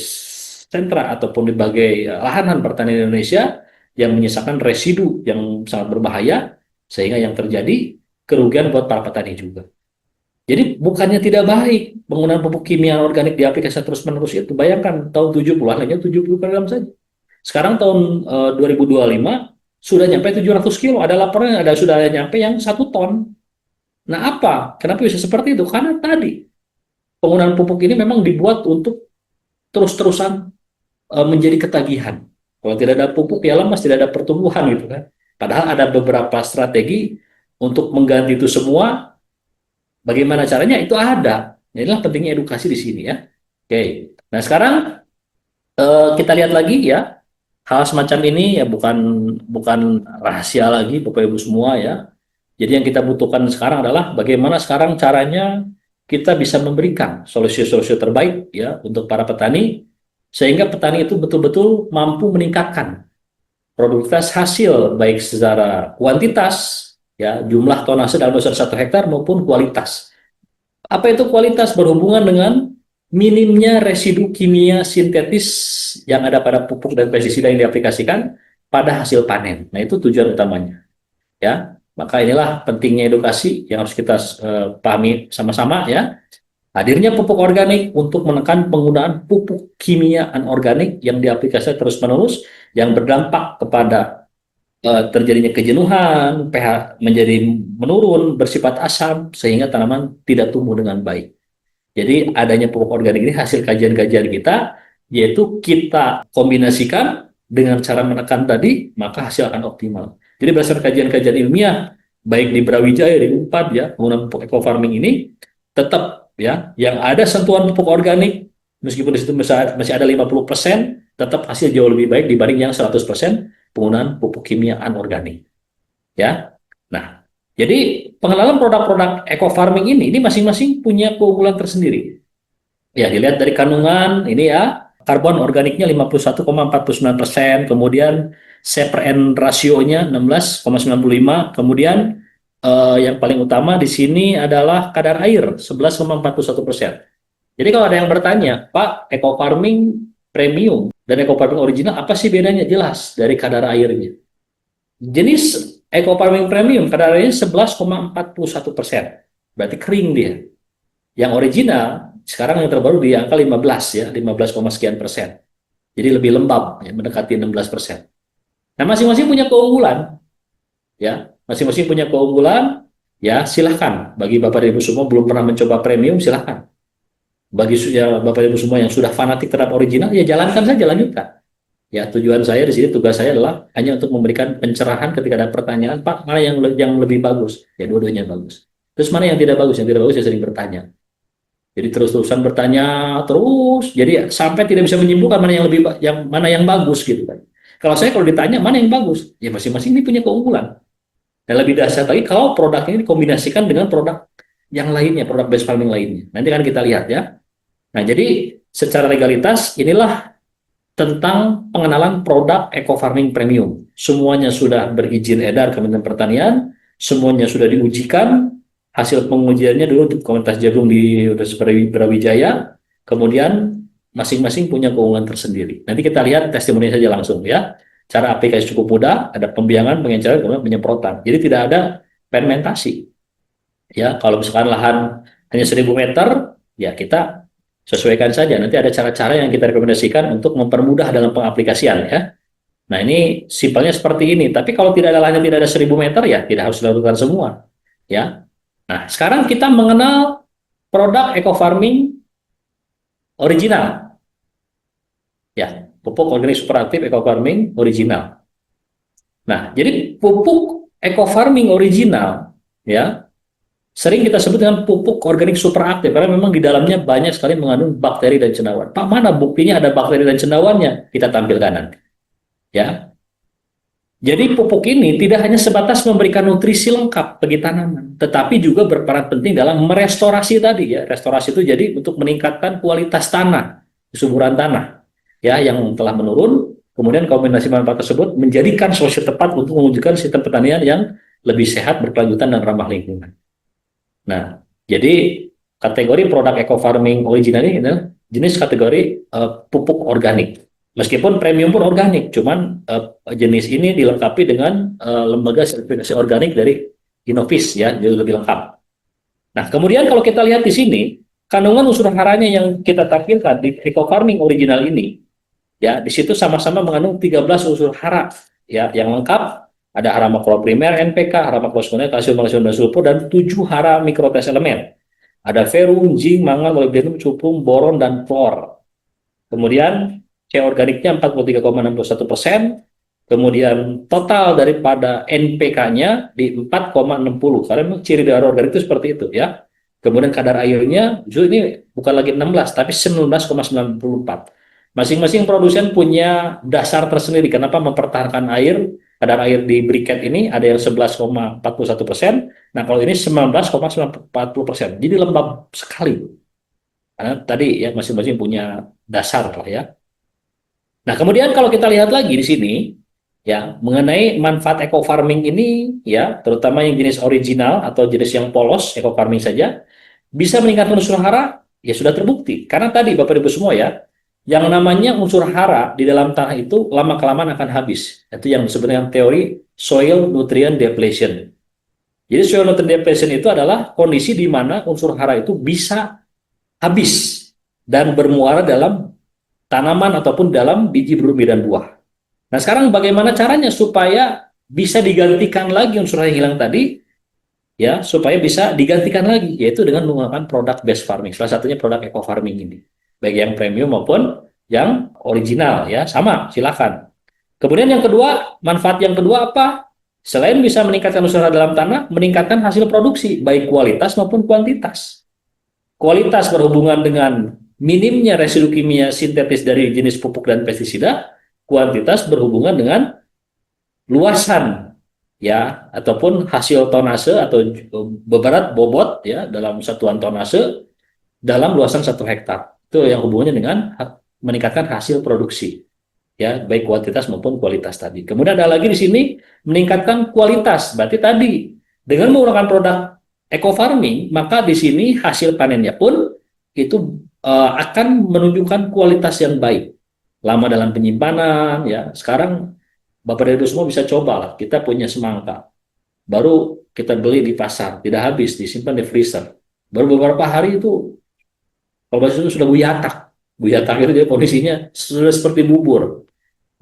sentra ataupun di berbagai lahan pertanian Indonesia yang menyisakan residu yang sangat berbahaya sehingga yang terjadi kerugian buat para petani juga. Jadi bukannya tidak baik penggunaan pupuk kimia organik di aplikasi terus-menerus itu. Bayangkan tahun 70-an hanya 70 kg saja. Sekarang tahun 2025 sudah nyampe 700 kilo. Ada laporan ada sudah nyampe yang 1 ton. Nah apa? Kenapa bisa seperti itu? Karena tadi penggunaan pupuk ini memang dibuat untuk terus-terusan menjadi ketagihan. Kalau tidak ada pupuk ya lemas, tidak ada pertumbuhan gitu kan. Padahal ada beberapa strategi untuk mengganti itu semua. Bagaimana caranya? Itu ada. Inilah pentingnya edukasi di sini ya. Oke. Nah sekarang kita lihat lagi ya, hal semacam ini ya bukan bukan rahasia lagi Bapak Ibu semua ya. Jadi yang kita butuhkan sekarang adalah bagaimana sekarang caranya kita bisa memberikan solusi-solusi terbaik ya untuk para petani sehingga petani itu betul-betul mampu meningkatkan produktivitas hasil baik secara kuantitas ya jumlah tonase dalam besar 1 hektar maupun kualitas. Apa itu kualitas? Berhubungan dengan minimnya residu kimia sintetis yang ada pada pupuk dan pestisida yang diaplikasikan pada hasil panen. Nah, itu tujuan utamanya. Ya, maka inilah pentingnya edukasi yang harus kita pahami sama-sama ya. Hadirnya pupuk organik untuk menekan penggunaan pupuk kimia anorganik yang diaplikasikan terus-menerus yang berdampak kepada terjadinya kejenuhan, pH menjadi menurun, bersifat asam, sehingga tanaman tidak tumbuh dengan baik. Jadi adanya pupuk organik ini hasil kajian-kajian kita, yaitu kita kombinasikan dengan cara menekan tadi, maka hasil akan optimal. Jadi berdasarkan kajian-kajian ilmiah, baik di Brawijaya, di Unpad ya, penggunaan pupuk eco farming ini tetap ya, yang ada sentuhan pupuk organik, meskipun di situ masih ada 50%, tetap hasil jauh lebih baik dibanding yang 100% penggunaan pupuk kimia anorganik. Ya. Nah, jadi pengenalan produk-produk eco farming ini masing-masing punya keunggulan tersendiri. Ya, dilihat dari kandungan ini ya, karbon organiknya 51,49%, kemudian C/N rasionya 16,95, kemudian yang paling utama di sini adalah kadar air 11,41%. Jadi kalau ada yang bertanya, Pak, eco farming premium dan eco farming original apa sih bedanya? Jelas dari kadar airnya. Jenis eco farming premium kadar airnya 11,41%. Berarti kering dia. Yang original sekarang yang terbaru di angka 15 ya, 15, sekian persen. Jadi lebih lembab ya, mendekati 16%. Nah, masing-masing punya keunggulan ya. Masing-masing punya keunggulan ya, silahkan. Bagi Bapak dan Ibu semua belum pernah mencoba premium, silahkan. Bagi ya, Bapak dan Ibu semua yang sudah fanatik terhadap original, ya jalankan saja, lanjutkan. Ya, tujuan saya di sini, tugas saya adalah hanya untuk memberikan pencerahan ketika ada pertanyaan, Pak, mana yang lebih bagus? Ya, dua-duanya bagus. Terus mana yang tidak bagus? Yang tidak bagus ya sering bertanya. Jadi terus-terusan bertanya terus, jadi sampai tidak bisa menyimpulkan mana yang bagus gitu kan. Kalau ditanya mana yang bagus, ya masing-masing ini punya keunggulan. Dan lebih dahsyat lagi kalau produk ini dikombinasikan dengan produk yang lainnya, produk base farming lainnya. Nanti kan kita lihat ya. Nah, jadi secara legalitas inilah tentang pengenalan produk eco farming premium. Semuanya sudah berizin edar Kementerian Pertanian, semuanya sudah diujikan, hasil pengujiannya dulu di Komunitas Jagung di Universitas Brawijaya, kemudian masing-masing punya keunggulan tersendiri. Nanti kita lihat testimoni saja langsung ya. Cara aplikasi cukup mudah, ada pembiangan, pengenceran, kemudian penyemprotan. Jadi tidak ada fermentasi. Ya, kalau misalkan lahan hanya 1.000 meter, ya kita sesuaikan saja. Nanti ada cara-cara yang kita rekomendasikan untuk mempermudah dalam pengaplikasian ya. Nah, ini simpelnya seperti ini. Tapi kalau tidak ada lahannya, tidak ada 1.000 meter ya tidak harus dilakukan semua. Ya. Nah, sekarang kita mengenal produk eco farming original. Ya, pupuk organik superaktif eco farming original. Nah, jadi pupuk eco farming original ya sering kita sebut dengan pupuk organik superaktif karena memang di dalamnya banyak sekali mengandung bakteri dan cendawan. Pak, mana buktinya ada bakteri dan cendawannya? Kita tampilkan nanti. Ya. Jadi pupuk ini tidak hanya sebatas memberikan nutrisi lengkap bagi tanaman, tetapi juga berperan penting dalam merestorasi tadi ya. Restorasi itu jadi untuk meningkatkan kualitas tanah, kesuburan tanah ya yang telah menurun. Kemudian kombinasi manfaat tersebut menjadikan solusi tepat untuk mewujudkan sistem pertanian yang lebih sehat, berkelanjutan dan ramah lingkungan. Nah, jadi kategori produk eco farming original ini adalah jenis kategori pupuk organik. Meskipun premium pun organik, cuman jenis ini dilengkapi dengan lembaga sertifikasi organik dari Innovis ya, jadi lebih lengkap. Nah, kemudian kalau kita lihat di sini, kandungan unsur haranya yang kita tampilkan di eco farming original ini, ya di situ sama-sama mengandung 13 unsur hara ya yang lengkap. Ada hara makroprimer NPK, hara makrosekunder kalsium, magnesium dan sulfur, dan 7 hara mikrotrace elemen. Ada ferrum, zinc, mangan, molybdenum, cuprum, boron dan fluor. Kemudian C organiknya 43,61%. Kemudian total daripada NPK-nya di 4,60 karena ciri dari organik itu seperti itu ya. Kemudian kadar airnya justru ini bukan lagi 16 tapi 19,94. Masing-masing produsen punya dasar tersendiri kenapa mempertahankan air. Kadar air di briket ini ada yang 11,41%. Nah, kalau ini 19,40%. Jadi lembab sekali. Karena tadi ya masing-masing punya dasar lah ya. Nah, kemudian kalau kita lihat lagi di sini ya mengenai manfaat eco farming ini ya, terutama yang jenis original atau jenis yang polos eco farming saja bisa meningkatkan unsur hara ya sudah terbukti. Karena tadi Bapak Ibu semua ya, yang namanya unsur hara di dalam tanah itu lama-kelamaan akan habis. Itu yang disebut dengan teori soil nutrient depletion. Jadi soil nutrient depletion itu adalah kondisi di mana unsur hara itu bisa habis dan bermuara dalam tanaman ataupun dalam biji berumbi dan buah. Nah, sekarang bagaimana caranya supaya bisa digantikan lagi unsur hara yang hilang tadi ya, supaya bisa digantikan lagi, yaitu dengan menggunakan produk base farming. Salah satunya produk eco farming ini, baik yang premium maupun yang original, ya, sama, silakan. Kemudian yang kedua, manfaat yang kedua apa? Selain bisa meningkatkan usaha dalam tanah, meningkatkan hasil produksi, baik kualitas maupun kuantitas. Kualitas berhubungan dengan minimnya residu kimia sintetis dari jenis pupuk dan pestisida, kuantitas berhubungan dengan luasan, ya, ataupun hasil tonase atau berat bobot, ya, dalam satuan tonase dalam luasan 1 hektar. Itu yang hubungannya dengan meningkatkan hasil produksi, ya, baik kuantitas maupun kualitas tadi. Kemudian ada lagi di sini meningkatkan kualitas. Berarti tadi dengan menggunakan produk eco farming, maka di sini hasil panennya pun itu akan menunjukkan kualitas yang baik. Lama dalam penyimpanan, ya. Sekarang Bapak dan Ibu semua bisa coba lah. Kita punya semangka, baru kita beli di pasar, tidak habis, disimpan di freezer. Baru beberapa hari itu, kalau bahasa itu sudah buyatak. Buyatak itu dia kondisinya sudah seperti bubur.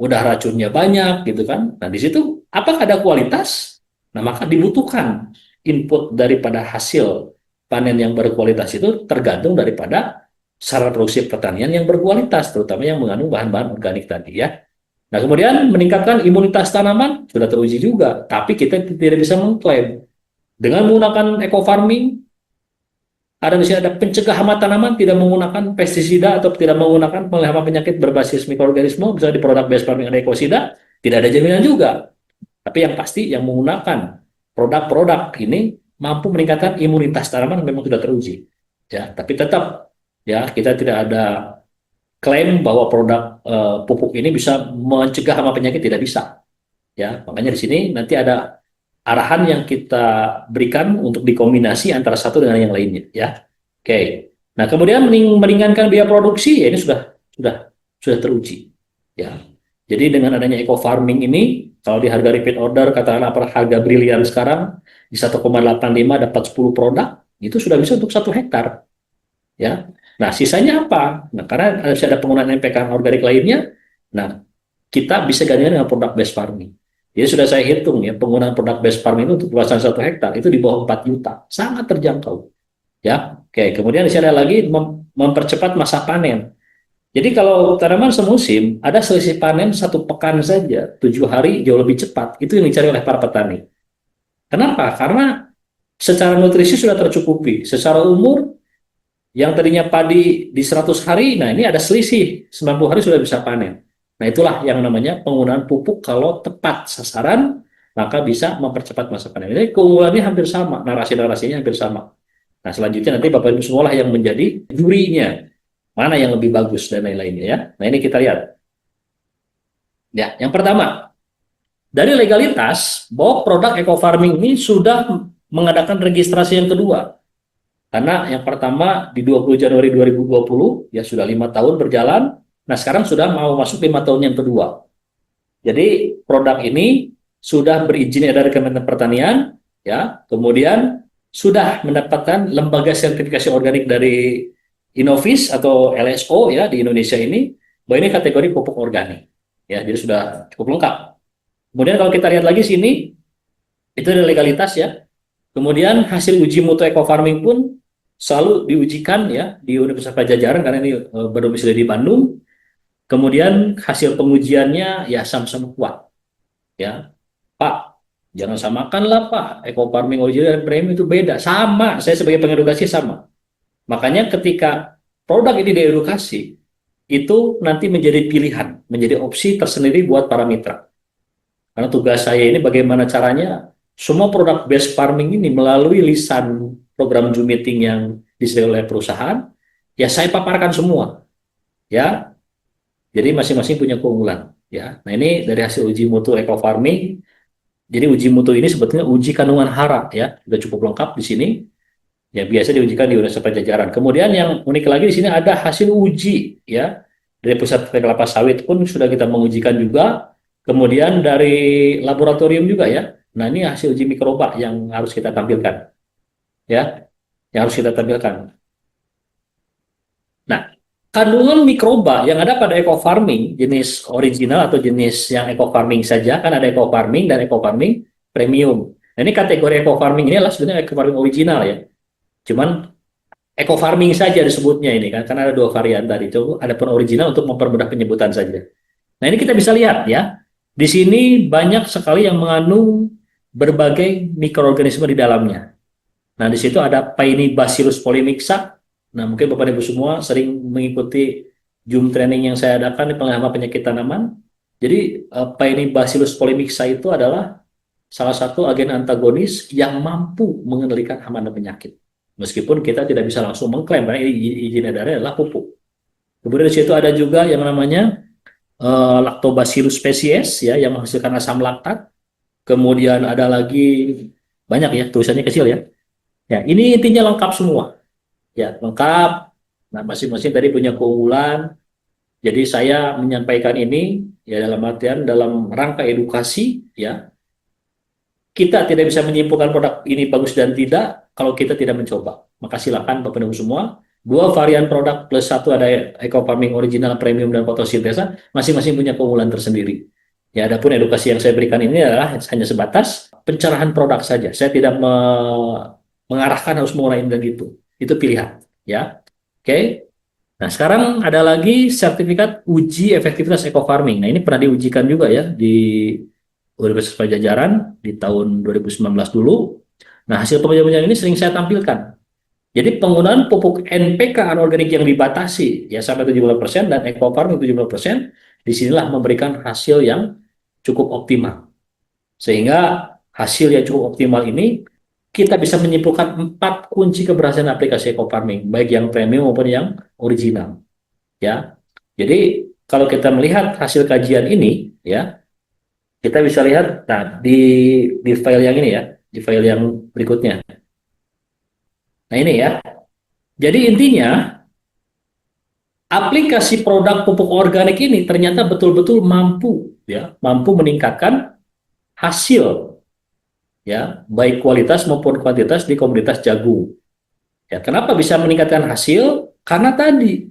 Udah racunnya banyak gitu kan. Nah, di situ apakah ada kualitas? Nah, maka dibutuhkan input daripada hasil panen yang berkualitas itu tergantung daripada sarana produksi pertanian yang berkualitas, terutama yang mengandung bahan-bahan organik tadi, ya. Nah, kemudian meningkatkan imunitas tanaman sudah teruji juga, tapi kita tidak bisa mengklaim dengan menggunakan eco farming. Ada di sini ada pencegah hama tanaman, tidak menggunakan pestisida atau tidak menggunakan penghama penyakit berbasis mikroorganisme, misalnya di produk base farming ada ekosida, tidak ada jaminan juga. Tapi yang pasti yang menggunakan produk-produk ini mampu meningkatkan imunitas tanaman memang sudah teruji. Ya, tapi tetap, ya, kita tidak ada klaim bahwa produk pupuk ini bisa mencegah hama penyakit, tidak bisa. Ya, makanya di sini nanti ada arahan yang kita berikan untuk dikombinasi antara satu dengan yang lainnya, ya. Oke. Nah, kemudian meringankan biaya produksi, ya, ini sudah teruji, ya. Jadi dengan adanya eco farming ini, kalau di harga repeat order katakanlah harga brilian sekarang di 1,85 dapat 10 produk, itu sudah bisa untuk 1 hektar, ya. Nah, sisanya apa? Nah, karena ada penggunaan NPK organik lainnya, nah, kita bisa gantikan dengan produk base farming. Jadi sudah saya hitung, ya, penggunaan produk base farming itu untuk luasan 1 hektar itu di bawah 4 juta, sangat terjangkau, ya. Oke, kemudian di sini ada lagi mempercepat masa panen. Jadi kalau tanaman semusim ada selisih panen 1 pekan saja, 7 hari jauh lebih cepat. Itu yang dicari oleh para petani. Kenapa? Karena secara nutrisi sudah tercukupi, secara umur yang tadinya padi di 100 hari, nah ini ada selisih 90 hari sudah bisa panen. Nah, itulah yang namanya penggunaan pupuk kalau tepat sasaran, maka bisa mempercepat masa panen. Jadi keunggulannya hampir sama, narasi-narasinya hampir sama. Nah, selanjutnya nanti Bapak Ibu semua lah yang menjadi jurinya, mana yang lebih bagus dan lain-lainnya, ya. Nah, ini kita lihat. Ya, yang pertama, dari legalitas bahwa produk eco farming ini sudah mengadakan registrasi yang kedua. Karena yang pertama di 20 Januari 2020, ya, sudah 5 tahun berjalan. Nah, sekarang sudah mau masuk 5 tahun yang kedua. Jadi produk ini sudah berizin dari Kementerian Pertanian, ya, kemudian sudah mendapatkan lembaga sertifikasi organik dari Innovis atau LSO, ya, di Indonesia ini, bahwa ini kategori pupuk organik, ya, jadi sudah cukup lengkap. Kemudian kalau kita lihat lagi sini, itu ada legalitas, ya. Kemudian hasil uji mutu eco farming pun selalu diujikan, ya, di Universitas Padjadjaran karena ini berdomisili di Bandung. Kemudian hasil pengujiannya, ya, sama-sama kuat, ya. Pak, jangan samakanlah Pak, eco farming original dan premium itu beda. Sama, saya sebagai pengedukasi sama. Makanya ketika produk ini diedukasi, itu nanti menjadi pilihan, menjadi opsi tersendiri buat para mitra. Karena tugas saya ini bagaimana caranya semua produk base farming ini melalui lisan program Zoom meeting yang disediakan oleh perusahaan, ya, saya paparkan semua, ya. Jadi masing-masing punya keunggulan, ya. Nah, ini dari hasil uji mutu eco farming. Jadi uji mutu ini sebetulnya uji kandungan hara, ya, sudah cukup lengkap di sini. Ya, biasa diujikan di Universitas Padjadjaran. Kemudian yang unik lagi di sini ada hasil uji, ya, dari pusat kelapa sawit pun sudah kita mengujikan juga. Kemudian dari laboratorium juga, ya. Nah, ini hasil uji mikroba yang harus kita tampilkan, ya, yang harus kita tampilkan. Nah, kandungan mikroba yang ada pada eco farming jenis original atau jenis yang eco farming saja, kan ada eco farming dan eco farming premium. Nah, ini kategori eco farming ini adalah sebenarnya eco farming original ya. Cuman eco farming saja disebutnya ini kan, karena ada dua varian tadi. Coba ada pun original untuk mempermudah penyebutan saja. Nah, ini kita bisa lihat ya. Di sini banyak sekali yang mengandung berbagai mikroorganisme di dalamnya. Nah, di situ ada Paenibacillus polymixa. Nah, mungkin Bapak Ibu semua sering mengikuti Zoom training yang saya adakan di penghama penyakit tanaman. Jadi, Paenibacillus polymixa itu adalah salah satu agen antagonis yang mampu mengendalikan hama dan penyakit. Meskipun kita tidak bisa langsung mengklaim, karena izin edarnya adalah pupuk. Kemudian di situ ada juga yang namanya Lactobacillus species ya, yang menghasilkan asam laktat. Kemudian ada lagi banyak ya, tulisannya kecil ya. Ya, ini intinya lengkap semua. Ya, lengkap. Nah, masing-masing tadi punya keunggulan. Jadi saya menyampaikan ini ya dalam artian dalam rangka edukasi ya. Kita tidak bisa menyimpulkan produk ini bagus dan tidak kalau kita tidak mencoba. Maka silakan Bapak Ibu semua, dua varian produk plus satu ada Eco Farming Original Premium dan fotosintesa, masing-masing punya keunggulan tersendiri. Ya, adapun edukasi yang saya berikan ini adalah hanya sebatas pencerahan produk saja. Saya tidak mengarahkan harus menggunakan dan gitu. Itu pilihan, ya. Oke. Nah, sekarang ada lagi sertifikat uji efektivitas eco farming. Nah, ini pernah diujikan juga ya di Universitas Pajajaran di tahun 2019 dulu. Nah, hasil pengujian ini sering saya tampilkan. Jadi penggunaan pupuk NPK anorganik yang dibatasi ya sampai 70% dan eco farming 70%, disinilah memberikan hasil yang cukup optimal. Sehingga hasil yang cukup optimal ini kita bisa menyimpulkan 4 kunci keberhasilan aplikasi eco farming, baik yang premium maupun yang original. Ya, jadi kalau kita melihat hasil kajian ini, ya kita bisa lihat, nah di file yang ini ya, di file yang berikutnya. Nah ini ya, jadi intinya aplikasi produk pupuk organik ini ternyata betul-betul mampu, ya, mampu meningkatkan hasil, ya, baik kualitas maupun kuantitas di komoditas jagung. Ya, kenapa bisa meningkatkan hasil? Karena tadi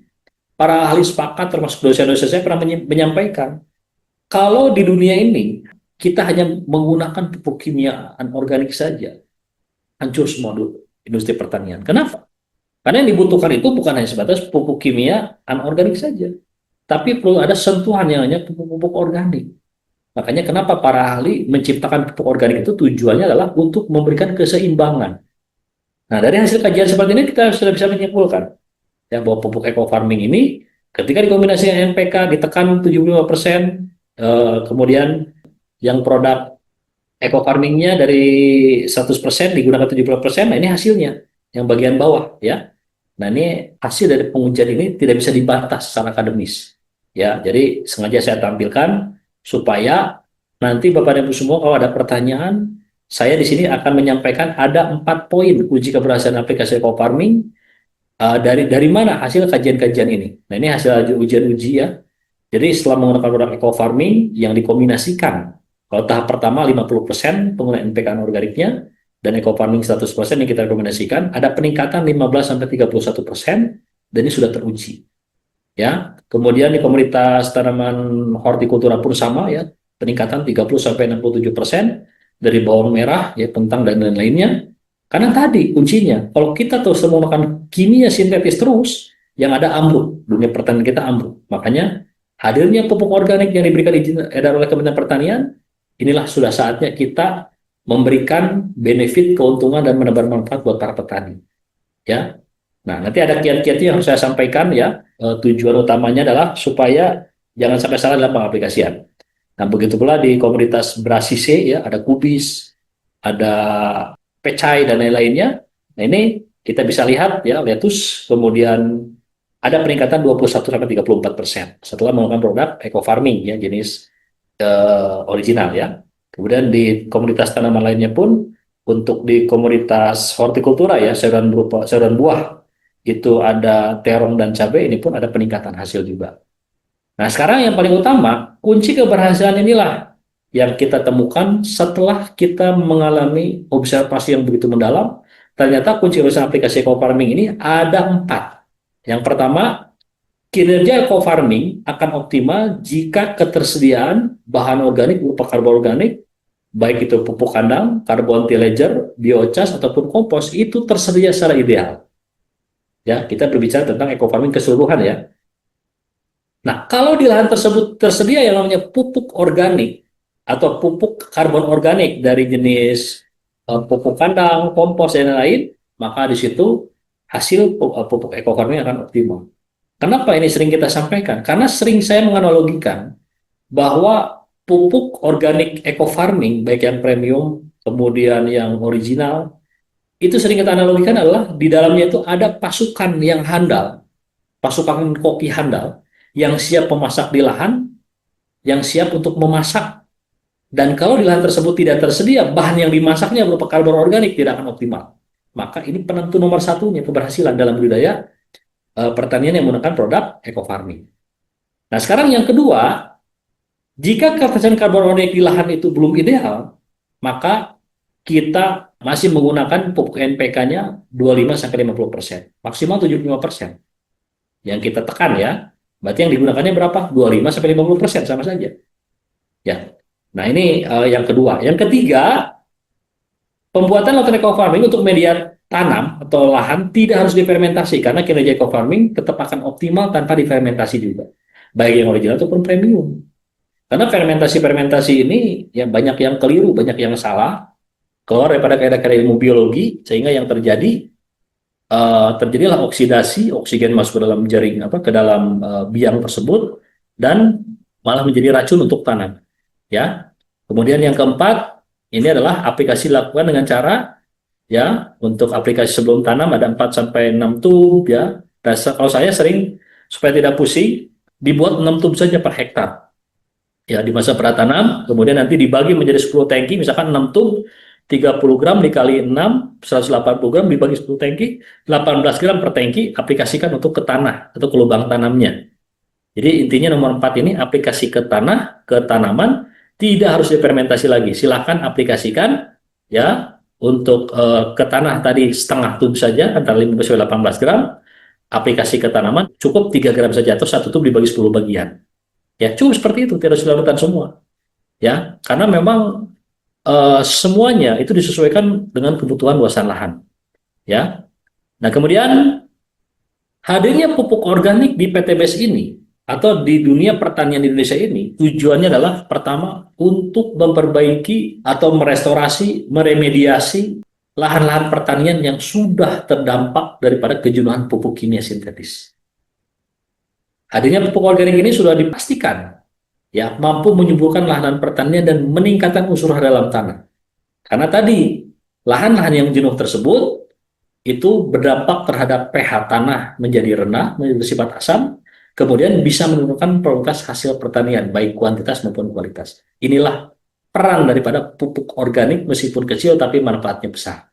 para ahli sepakat termasuk dosen-dosen saya pernah menyampaikan kalau di dunia ini kita hanya menggunakan pupuk kimia anorganik saja, hancur semua industri pertanian. Kenapa? Karena yang dibutuhkan itu bukan hanya sebatas pupuk kimia anorganik saja, tapi perlu ada sentuhan yang hanya pupuk-pupuk organik. Makanya kenapa para ahli menciptakan pupuk organik itu tujuannya adalah untuk memberikan keseimbangan. Nah, dari hasil kajian seperti ini kita sudah bisa menyimpulkan ya bahwa pupuk eco farming ini ketika dikombinasikan NPK ditekan 75%, kemudian yang produk eco farmingnya dari 100% digunakan 70%, nah ini hasilnya yang bagian bawah ya. Nah, ini hasil dari pengujian ini tidak bisa dibantah secara akademis. Ya, jadi sengaja saya tampilkan supaya nanti Bapak dan Ibu semua kalau ada pertanyaan, saya di sini akan menyampaikan ada 4 poin uji keberhasilan aplikasi eco farming. Dari mana hasil kajian-kajian ini. Nah, ini hasil ujian-uji ya. Jadi setelah menggunakan produk eco farming yang dikombinasikan, kalau tahap pertama 50% penggunaan NPK organiknya, dan eco farming 100% yang kita rekomendasikan, ada peningkatan 15-31%, dan ini sudah teruji. Ya, kemudian di komunitas tanaman hortikultura pun sama ya, peningkatan 30-67% dari bawang merah, ya pentang dan lain-lainnya. Karena tadi kuncinya, kalau kita terus menggunakan kimia sintetis terus, yang ada ambruk, dunia pertanian kita ambruk. Makanya hadirnya pupuk organik yang diberikan izin edar oleh Kementerian Pertanian, inilah sudah saatnya kita memberikan benefit, keuntungan, dan menebar manfaat buat para petani. Ya, nah nanti ada kiat-kiat yang harus saya sampaikan ya. Tujuan utamanya adalah supaya jangan sampai salah dalam pengaplikasian. Nah, begitu pula di komunitas Brasise ya, ada kubis, ada pecai dan lain-lainnya. Nah, ini kita bisa lihat ya, lettuce, kemudian ada peningkatan 21-34% setelah menggunakan produk eco farming ya, jenis original ya. Kemudian di komunitas tanaman lainnya pun, untuk di komunitas hortikultura ya, sayuran buah, itu ada terong dan cabai, ini pun ada peningkatan hasil juga. Nah, sekarang yang paling utama, kunci keberhasilan inilah yang kita temukan setelah kita mengalami observasi yang begitu mendalam. Ternyata kunci keberhasilan aplikasi eco farming ini ada 4. Yang pertama, kinerja eco farming akan optimal jika ketersediaan bahan organik berupa karbo organik baik itu pupuk kandang, karbon tillage, biogas ataupun kompos itu tersedia secara ideal. Ya, kita berbicara tentang eco farming keseluruhan ya. Nah, kalau di lahan tersebut tersedia yang namanya pupuk organik atau pupuk karbon organik dari jenis pupuk kandang, kompos dan lain-lain, maka di situ hasil pupuk eco farming akan optimal. Kenapa ini sering kita sampaikan? Karena sering saya menganalogikan bahwa pupuk organik eco farming, baik yang premium, kemudian yang original, itu sering kita analogikan adalah di dalamnya itu ada pasukan yang handal, pasukan koki handal, yang siap memasak di lahan, yang siap untuk memasak. Dan kalau di lahan tersebut tidak tersedia, bahan yang dimasaknya berupa karbon organik tidak akan optimal. Maka ini penentu nomor satunya keberhasilan dalam budidaya pertanian yang menggunakan produk eco farming. Nah, sekarang yang kedua, jika ketersediaan karbon organik di lahan itu belum ideal, maka kita masih menggunakan pupuk NPK-nya 25-50%, maksimal 75%. Yang kita tekan ya, berarti yang digunakannya berapa? 25-50%, sama saja. Ya. Nah, ini yang kedua. Yang ketiga, pembuatan lahan eco farming untuk media tanam atau lahan tidak harus difermentasi, karena kinerja eco farming tetap akan optimal tanpa difermentasi juga, baik yang original ataupun premium. Karena fermentasi-fermentasi ini ya banyak yang keliru, banyak yang salah, keluar daripada kaidah-kaidah ilmu biologi, sehingga yang terjadilah oksidasi, oksigen masuk ke dalam jaring ke dalam biang tersebut dan malah menjadi racun untuk tanam. Ya. Kemudian yang keempat, ini adalah aplikasi dilakukan dengan cara ya, untuk aplikasi sebelum tanam ada 4 sampai 6 tub ya. Dan kalau saya sering supaya tidak pusing, dibuat 6 tub saja per hektar. Ya, di masa pratanam, kemudian nanti dibagi menjadi 10 tangki, misalkan 6 tub, 30 gram dikali 6, 180 gram dibagi 10 tangki, 18 gram per tangki, aplikasikan untuk ke tanah atau ke lubang tanamnya. Jadi intinya nomor 4 ini, aplikasi ke tanah, ke tanaman, tidak harus difermentasi lagi. Silahkan aplikasikan ya, untuk ke tanah tadi setengah tub saja, antara 15 sampai 18 gram, aplikasi ke tanaman cukup 3 gram saja, atau 1 tub dibagi 10 bagian. Ya, cukup seperti itu, tidak harus dilakukan semua. Ya, karena memang semuanya itu disesuaikan dengan kebutuhan luasan lahan. Ya. Nah, kemudian hadirnya pupuk organik di PTBS ini atau di dunia pertanian di Indonesia ini tujuannya adalah pertama untuk memperbaiki atau merestorasi, meremediasi lahan-lahan pertanian yang sudah terdampak daripada kejenuhan pupuk kimia sintetis. Hadirnya pupuk organik ini sudah dipastikan ya mampu menyuburkan lahan pertanian dan meningkatkan unsur hara dalam tanah. Karena tadi lahan-lahan yang jenuh tersebut itu berdampak terhadap pH tanah menjadi rendah, menjadi bersifat asam, kemudian bisa menurunkan produktivitas hasil pertanian baik kuantitas maupun kualitas. Inilah peran daripada pupuk organik, meskipun kecil tapi manfaatnya besar.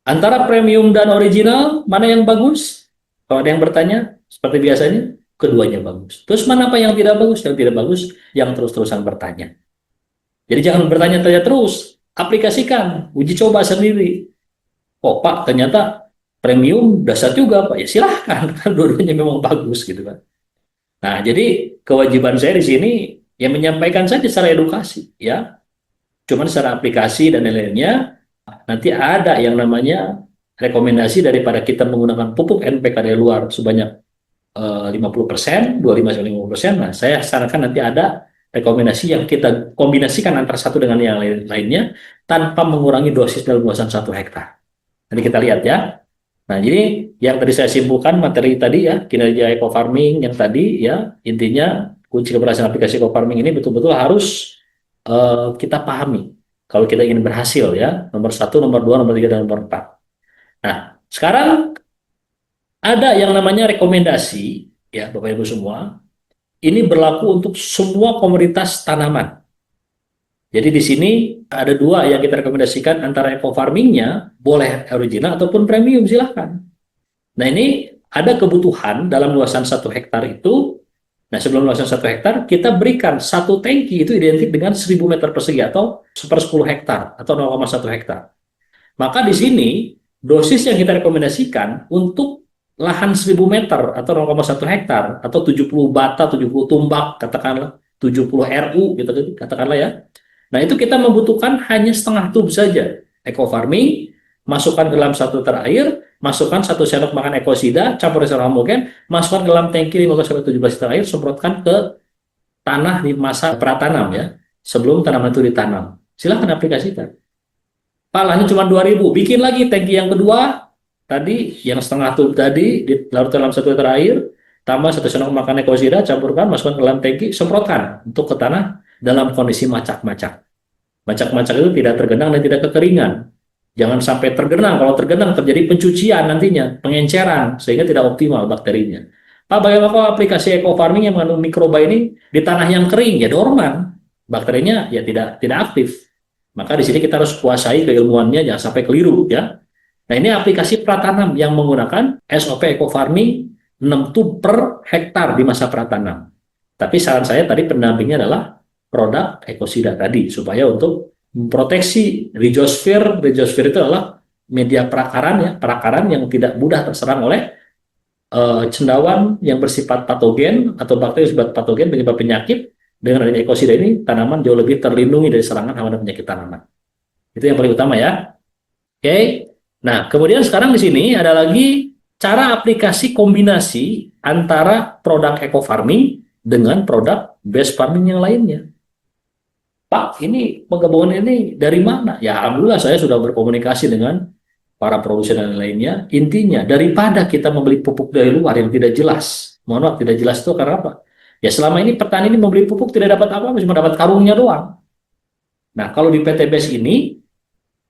Antara premium dan original, mana yang bagus? Kalau ada yang bertanya, seperti biasanya, keduanya bagus. Terus mana apa yang tidak bagus? Yang tidak bagus, yang terus-terusan bertanya. Jadi jangan bertanya-tanya terus, aplikasikan, uji coba sendiri. Oh Pak, ternyata premium dasar juga Pak. Ya silahkan, kan dua-duanya memang bagus gitu kan. Nah, jadi kewajiban saya di sini ya menyampaikan saja secara edukasi ya. Cuman secara aplikasi dan lain-lainnya nanti ada yang namanya rekomendasi daripada kita menggunakan pupuk NPK dari luar sebanyak 50%, 25-50%. Nah, saya sarankan nanti ada rekomendasi yang kita kombinasikan antara satu dengan yang lainnya tanpa mengurangi dosis dalam luasan 1 hektar. Nanti kita lihat ya. Nah, jadi yang tadi saya simpulkan materi tadi ya, kinerja eco farming yang tadi ya, intinya kunci keberhasilan aplikasi eco farming ini betul-betul harus kita pahami kalau kita ingin berhasil ya, nomor 1, nomor 2, nomor 3, dan nomor 4. Nah, sekarang ada yang namanya rekomendasi ya Bapak Ibu semua, ini berlaku untuk semua komoditas tanaman. Jadi di sini ada 2 yang kita rekomendasikan, antara eco farmingnya boleh original ataupun premium, silahkan. Nah, ini ada kebutuhan dalam luasan 1 hektar itu. Nah, sebelum luasan 1 hektar, kita berikan 1 tangki itu identik dengan 1000 meter persegi atau 1/10 hektar atau 0,1 hektar. Maka di sini dosis yang kita rekomendasikan untuk lahan 1000 meter atau 0,1 hektar atau 70 bata, 70 tumbak, katakanlah 70 RU gitu katakanlah ya. Nah, itu kita membutuhkan hanya setengah tub saja. Eco farming, masukkan ke dalam 1 liter air, masukkan 1 sendok makan ekosida, campur dengan homogen, masukkan ke dalam tangki 15-17 liter air, semprotkan ke tanah di masa pratanam ya, sebelum tanaman itu ditanam. Silahkan aplikasikan. Pak, lahannya cuma 2.000, bikin lagi tangki yang kedua, tadi yang setengah tub tadi, larut dalam 1 liter air, tambah 1 sendok makan ekosida, campurkan, masukkan ke dalam tangki, semprotkan untuk ke tanah dalam kondisi macak-macak. Macak-macak itu tidak tergenang dan tidak kekeringan. Jangan sampai tergenang. Kalau tergenang terjadi pencucian nantinya, pengenceran, sehingga tidak optimal bakterinya. Pak, bagaimana kalau aplikasi eco farming yang mengandung mikroba ini di tanah yang kering? Ya dorman. Bakterinya ya tidak aktif. Maka di sini kita harus kuasai keilmuannya, jangan sampai keliru ya. Nah, ini aplikasi pratanam yang menggunakan SOP eco farming 6 tub per hektar di masa pratanam. Tapi saran saya tadi pendampingnya adalah produk ekosida tadi, supaya untuk memproteksi rhizosphere. Rhizosphere itu adalah media perakaran ya, perakaran yang tidak mudah terserang oleh cendawan yang bersifat patogen atau bakteri yang bersifat patogen penyebab penyakit. Dengan adanya ekosida ini, tanaman jauh lebih terlindungi dari serangan hama dan penyakit tanaman. Itu yang paling utama ya. Oke. Nah, kemudian sekarang di sini ada lagi cara aplikasi kombinasi antara produk eco farming dengan produk base farming yang lainnya. Pak, ini penggabungan ini dari mana? Ya, alhamdulillah saya sudah berkomunikasi dengan para produsen dan lainnya. Intinya, daripada kita membeli pupuk dari luar yang tidak jelas. Mohon maaf, tidak jelas itu karena apa? Ya, selama ini petani ini membeli pupuk tidak dapat apa-apa, cuma dapat karungnya doang. Nah, kalau di PTBS ini,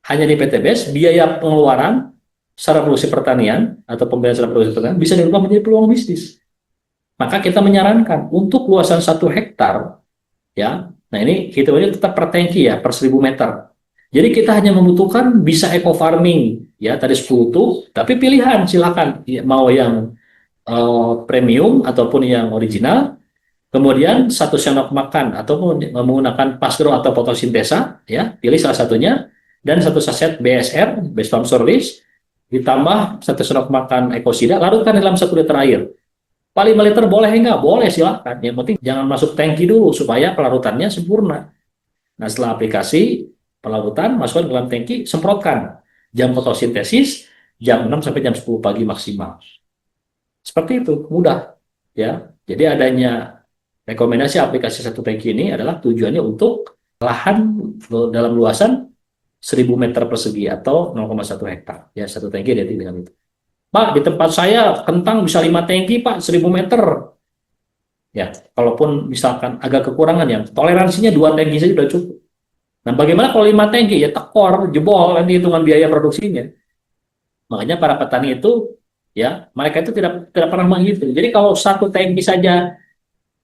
hanya di PTBS, biaya pengeluaran secara produksi pertanian atau pembiayaan secara produksi pertanian bisa dirubah menjadi peluang bisnis. Maka kita menyarankan untuk luasan 1 hektar, ya. Nah, ini hitungannya tetap per tangki ya, per 1.000 meter. Jadi kita hanya membutuhkan bisa eco farming ya, tadi 10 tuh, tapi pilihan silakan ya, mau yang premium ataupun yang original. Kemudian 1 sendok makan atau menggunakan pasgrow atau fotosintesa ya, pilih salah satunya, dan 1 saset BSR, base farm service, ditambah 1 sendok makan ekosida, larutkan dalam 1 liter air. Pak, 5 liter boleh enggak? Boleh, silahkan. Yang penting jangan masuk tangki dulu supaya pelarutannya sempurna. Nah, setelah aplikasi pelarutan, masukkan ke dalam tangki, semprotkan. Jam fotosintesis, jam 6 sampai jam 10 pagi maksimal. Seperti itu, mudah. Ya. Jadi adanya rekomendasi aplikasi 1 tangki ini adalah tujuannya untuk lahan dalam luasan 1.000 meter persegi atau 0,1 hektar. Ya, 1 tangki identik dengan itu. Pak, di tempat saya kentang bisa 5 tangki, Pak, 1.000 meter. Ya, kalaupun misalkan agak kekurangan ya, toleransinya 2 tangki saja sudah cukup. Nah, bagaimana kalau 5 tangki? Ya tekor, jebol, nanti hitungan biaya produksinya. Makanya para petani itu, ya, mereka itu tidak pernah menghitung. Jadi kalau 1 tangki saja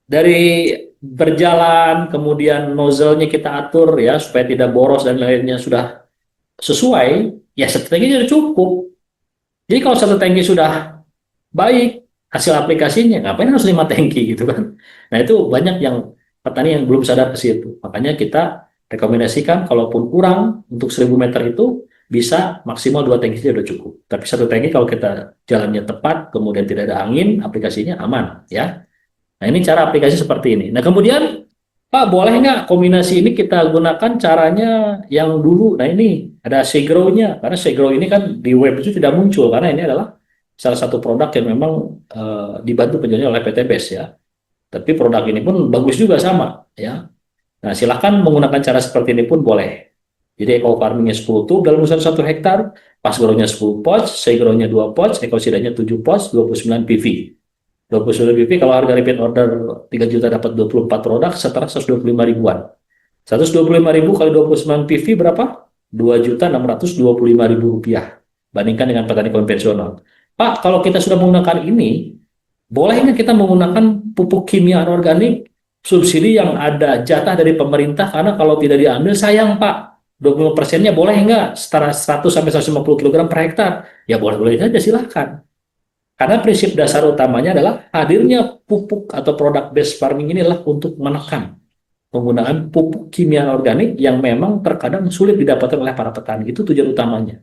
dari berjalan, kemudian nozzle-nya kita atur ya, supaya tidak boros dan lainnya sudah sesuai, ya 1 tangki sudah cukup. Jadi kalau 1 tangki sudah baik hasil aplikasinya, ngapain harus 5 tangki gitu kan? Nah, itu banyak yang petani yang belum sadar ke situ. Makanya kita rekomendasikan kalaupun kurang untuk 1.000 meter itu bisa maksimal 2 tangki saja sudah cukup. Tapi 1 tangki kalau kita jalannya tepat, kemudian tidak ada angin, aplikasinya aman ya. Nah, ini cara aplikasi seperti ini. Nah, kemudian Pak, boleh nggak kombinasi ini kita gunakan caranya yang dulu? Nah, ini ada Segrow-nya. Karena Segrow ini kan di web itu tidak muncul, karena ini adalah salah satu produk yang memang dibantu penjualnya oleh PTBS ya. Tapi produk ini pun bagus juga sama ya. Nah, silakan menggunakan cara seperti ini pun boleh. Jadi eco farmingnya 10 tub dalam usaha 1 hektar, Pasgrow-nya 10 pots, Segrow-nya 2 pots, ekosidanya 7 pots, 29 PV. 29 PV kalau harga repeat order 3 juta dapat 24 produk, setara 125 ribuan. 125 ribu kali 29 PV berapa? 2.625.000 rupiah. Bandingkan dengan petani konvensional. Pak, kalau kita sudah menggunakan ini, boleh nggak kita menggunakan pupuk kimia anorganik subsidi yang ada jatah dari pemerintah? Karena kalau tidak diambil sayang, Pak. 25%-nya boleh nggak? Setara 100 sampai 150 kg per hektar. Ya boleh-boleh saja, silahkan. Karena prinsip dasar utamanya adalah hadirnya pupuk atau produk base farming ini adalah untuk menekan penggunaan pupuk kimia organik yang memang terkadang sulit didapatkan oleh para petani. Itu tujuan utamanya.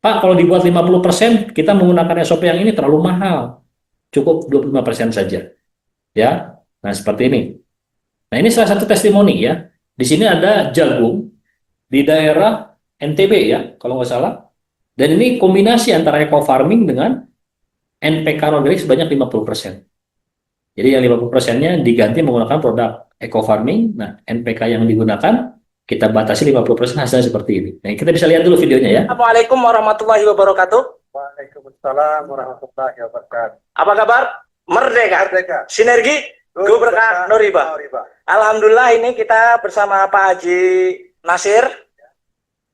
Pak, kalau dibuat 50%, kita menggunakan SOP yang ini terlalu mahal. Cukup 25% saja. Ya. Nah, seperti ini. Nah, ini salah satu testimoni ya. Di sini ada jagung di daerah NTB ya, kalau nggak salah. Dan ini kombinasi antara eco farming dengan NPK organik sebanyak 50%. Jadi yang 50%-nya diganti menggunakan produk eco farming. Nah, NPK yang digunakan kita batasi 50% hasilnya seperti ini. Nah, kita bisa lihat dulu videonya ya. Assalamualaikum warahmatullahi wabarakatuh. Waalaikumsalam warahmatullahi wabarakatuh. Apa kabar? Merdeka. Merdeka. Sinergi. Gue berkah Noriba. Alhamdulillah ini kita bersama Pak Haji Nasir,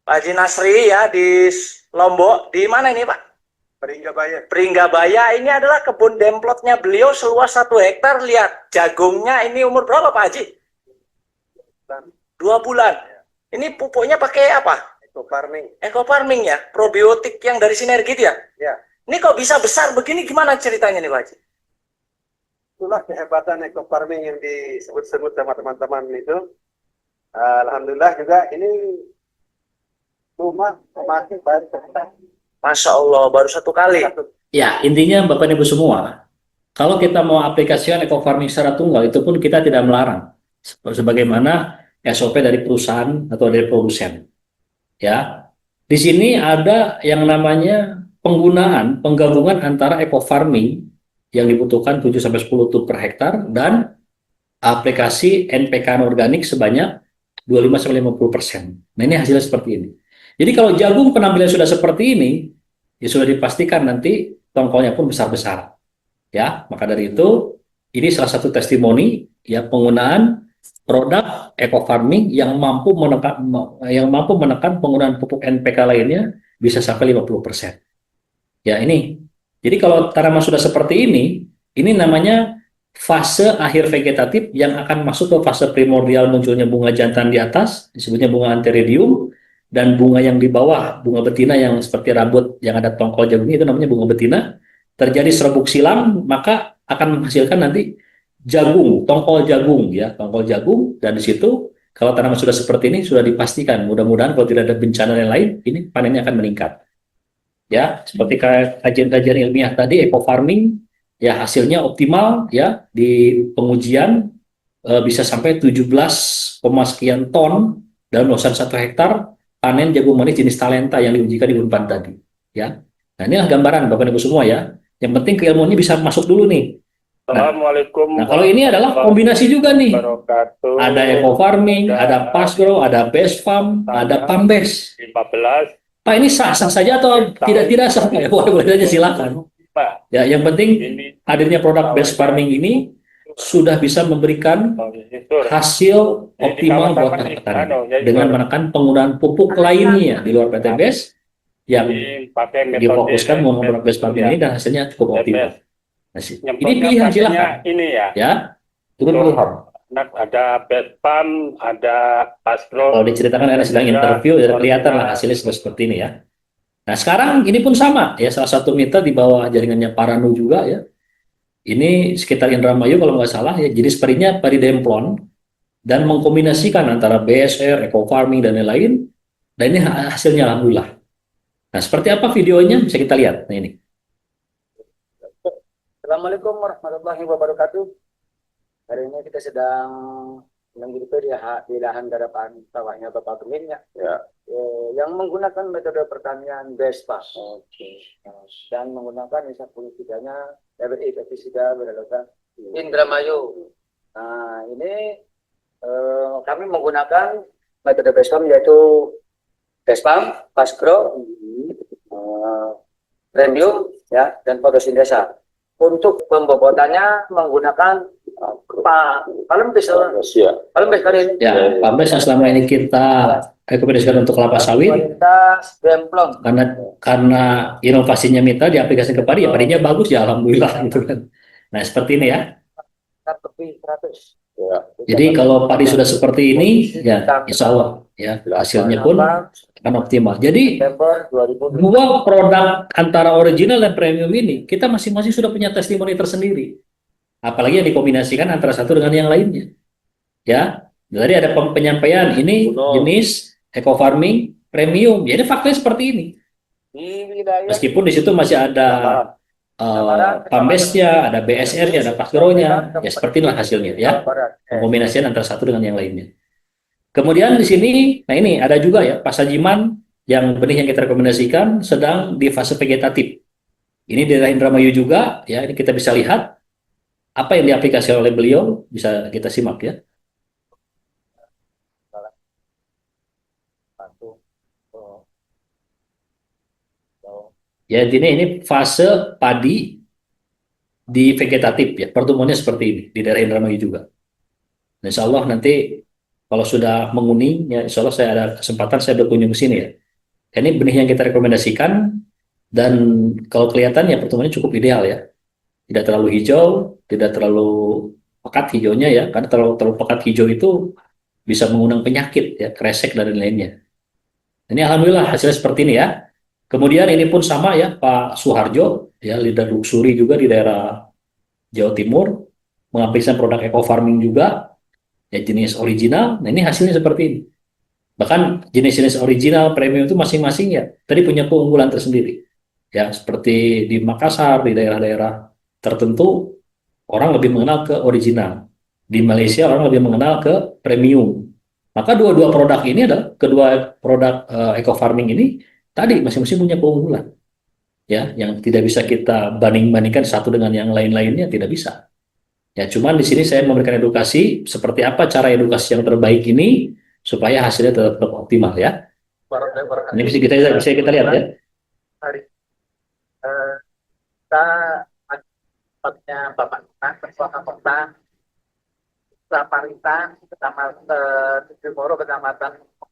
Pak Haji Nasri ya di Lombok. Di mana ini Pak? Peringgabaya. Peringgabaya. Ini adalah kebun demplotnya beliau seluas 1 hektar. Lihat jagungnya ini umur berapa Pak Haji? 2 bulan. Ini pupuknya pakai apa? Eco farming. Eco farming ya, probiotik yang dari Sinergi itu ya? Ya. Ini kok bisa besar begini, gimana ceritanya nih Pak Haji? Itulah kehebatan eco farming yang disebut-sebut sama teman-teman itu. Alhamdulillah juga ini rumah memakai baru ternyata. Masya Allah, baru 1 kali. Ya, intinya Bapak Ibu semua, kalau kita mau aplikasikan eco farming secara tunggal, itu pun kita tidak melarang. Sebagaimana SOP dari perusahaan atau dari produsen. Ya, di sini ada yang namanya penggabungan antara eco farming yang dibutuhkan 7-10 ton per hektar dan aplikasi NPK organik sebanyak 25-50%. Nah, ini hasilnya seperti ini. Jadi kalau jagung penampilan sudah seperti ini, ya sudah dipastikan nanti tongkolnya pun besar-besar. Ya, maka dari itu ini salah satu testimoni ya penggunaan produk eco farming yang mampu menekan penggunaan pupuk NPK lainnya bisa sampai 50%. Ya, ini. Jadi kalau tanaman sudah seperti ini namanya fase akhir vegetatif yang akan masuk ke fase primordial munculnya bunga jantan di atas, disebutnya bunga antheridium, dan bunga yang di bawah, bunga betina yang seperti rambut yang ada tongkol jagungnya itu namanya bunga betina. Terjadi serbuk silam, maka akan menghasilkan nanti jagung, tongkol jagung ya, tongkol jagung, dan di situ kalau tanaman sudah seperti ini sudah dipastikan, mudah-mudahan kalau tidak ada bencana yang lain, ini panennya akan meningkat. Ya, seperti kajian-kajian ilmiah tadi, eco farming ya hasilnya optimal ya di pengujian bisa sampai 17, sekian ton dalam luasan 1 hektar panen jagung manis jenis talenta yang diujikan di Unpad tadi ya. Nah, inilah gambaran Bapak Ibu semua ya. Yang penting keilmuannya bisa masuk dulu nih. Assalamualaikum. Nah, kalau ini adalah kombinasi juga nih. Wabarakatuh. Ada eco farming, ada pasgrow, ada best farm, ada pambes. 15. Pak, ini sah-sah saja atau tidak sah? Ya, boleh saja silakan. Ya, yang penting hadirnya produk best farming ini sudah bisa memberikan hasil optimal buat petani dengan menekan penggunaan pupuk lainnya di luar PTBS yang difokuskan menggunakan produk best farming ini dan hasilnya cukup optimal. Nah, ini pilihan silakan. Ini Ya, turun pilihan. Ada best farm, ada pasro. Kalau diceritakan karena sedang interview, ya kelihatan lah hasilnya seperti ini ya. Nah, sekarang ini pun sama ya, salah satu mitra di bawah jaringannya Paranu juga ya. Ini sekitar Indramayu kalau nggak salah ya, jenis padinya padi demplon dan mengkombinasikan antara BSR, eco farming dan lain-lain. Dan ini hasilnya alhamdulillah. Nah, seperti apa videonya bisa kita lihat. Nah, ini. Assalamualaikum warahmatullahi wabarakatuh. Hari ini kita sedang mengikuti di lahan garapan sawahnya Bapak Kemin ya. Yang menggunakan metode pertanian BESPA dan menggunakan insektisidanya TBI pestisida beralasan Indramayu. Nah, ini kami menggunakan metode BESPA yaitu BESPA, Pasgrow, Premium ya, dan fotosintesa. Untuk pembobotannya menggunakan Pambes kali ini. Ya, Pambes yang selama ini kita rekomendasikan untuk kelapa sawit. Karena inovasinya mitra diaplikasikan ke padi, ya padinya bagus ya alhamdulillah gitu kan. Nah, seperti ini ya. Jadi kalau padi sudah seperti ini ya insya Allah ya hasilnya pun akan optimal. Jadi dua produk antara original dan premium ini kita masing-masing sudah punya testimoni tersendiri. Apalagi yang dikombinasikan antara satu dengan yang lainnya. Ya, jadi ada penyampaian ini jenis eco farming premium. Jadi faktanya seperti ini. Meskipun di situ masih ada Pambesnya, ada BSR-nya, ada Pasgrow-nya, ya seperti inilah hasilnya ya. Kombinasian antara satu dengan yang lainnya. Kemudian di sini, nah ini ada juga ya Pasajiman yang benih yang kita rekomendasikan sedang di fase vegetatif. Ini di daerah Indramayu juga, ya ini kita bisa lihat apa yang diaplikasikan oleh beliau, bisa kita simak ya. Ya, ini fase padi di vegetatif ya, pertumbuhannya seperti ini di daerah Indramayu juga. Nah, insya Allah nanti kalau sudah menguning, ya insya Allah saya ada kesempatan saya berkunjung ke sini ya. Ini benih yang kita rekomendasikan dan kalau kelihatan ya pertumbuhannya cukup ideal ya. Tidak terlalu hijau, tidak terlalu pekat hijaunya ya, karena terlalu pekat hijau itu bisa mengundang penyakit ya, kresek dan lain-lainnya. Ini alhamdulillah hasilnya seperti ini ya. Kemudian ini pun sama ya Pak Suharjo ya, leader luxury juga di daerah Jawa Timur, mengaplikasikan produk eco farming juga ya jenis original. Nah, ini hasilnya seperti ini. Bahkan jenis-jenis original premium itu masing-masing ya tadi punya keunggulan tersendiri. Ya, seperti di Makassar, di daerah-daerah tertentu orang lebih mengenal ke original. Di Malaysia orang lebih mengenal ke premium. Maka dua-dua produk ini adalah kedua produk eco farming ini tadi masing-masing punya keunggulan. Ya, yang tidak bisa kita banding-bandingkan satu dengan yang lain-lainnya tidak bisa. Ya, cuman di sini saya memberikan edukasi seperti apa cara edukasi yang terbaik ini supaya hasilnya tetap optimal ya. Ini bisa kita lihat ya. Kita tempatnya Bapak Ketua Kota Saparita, Kecamatan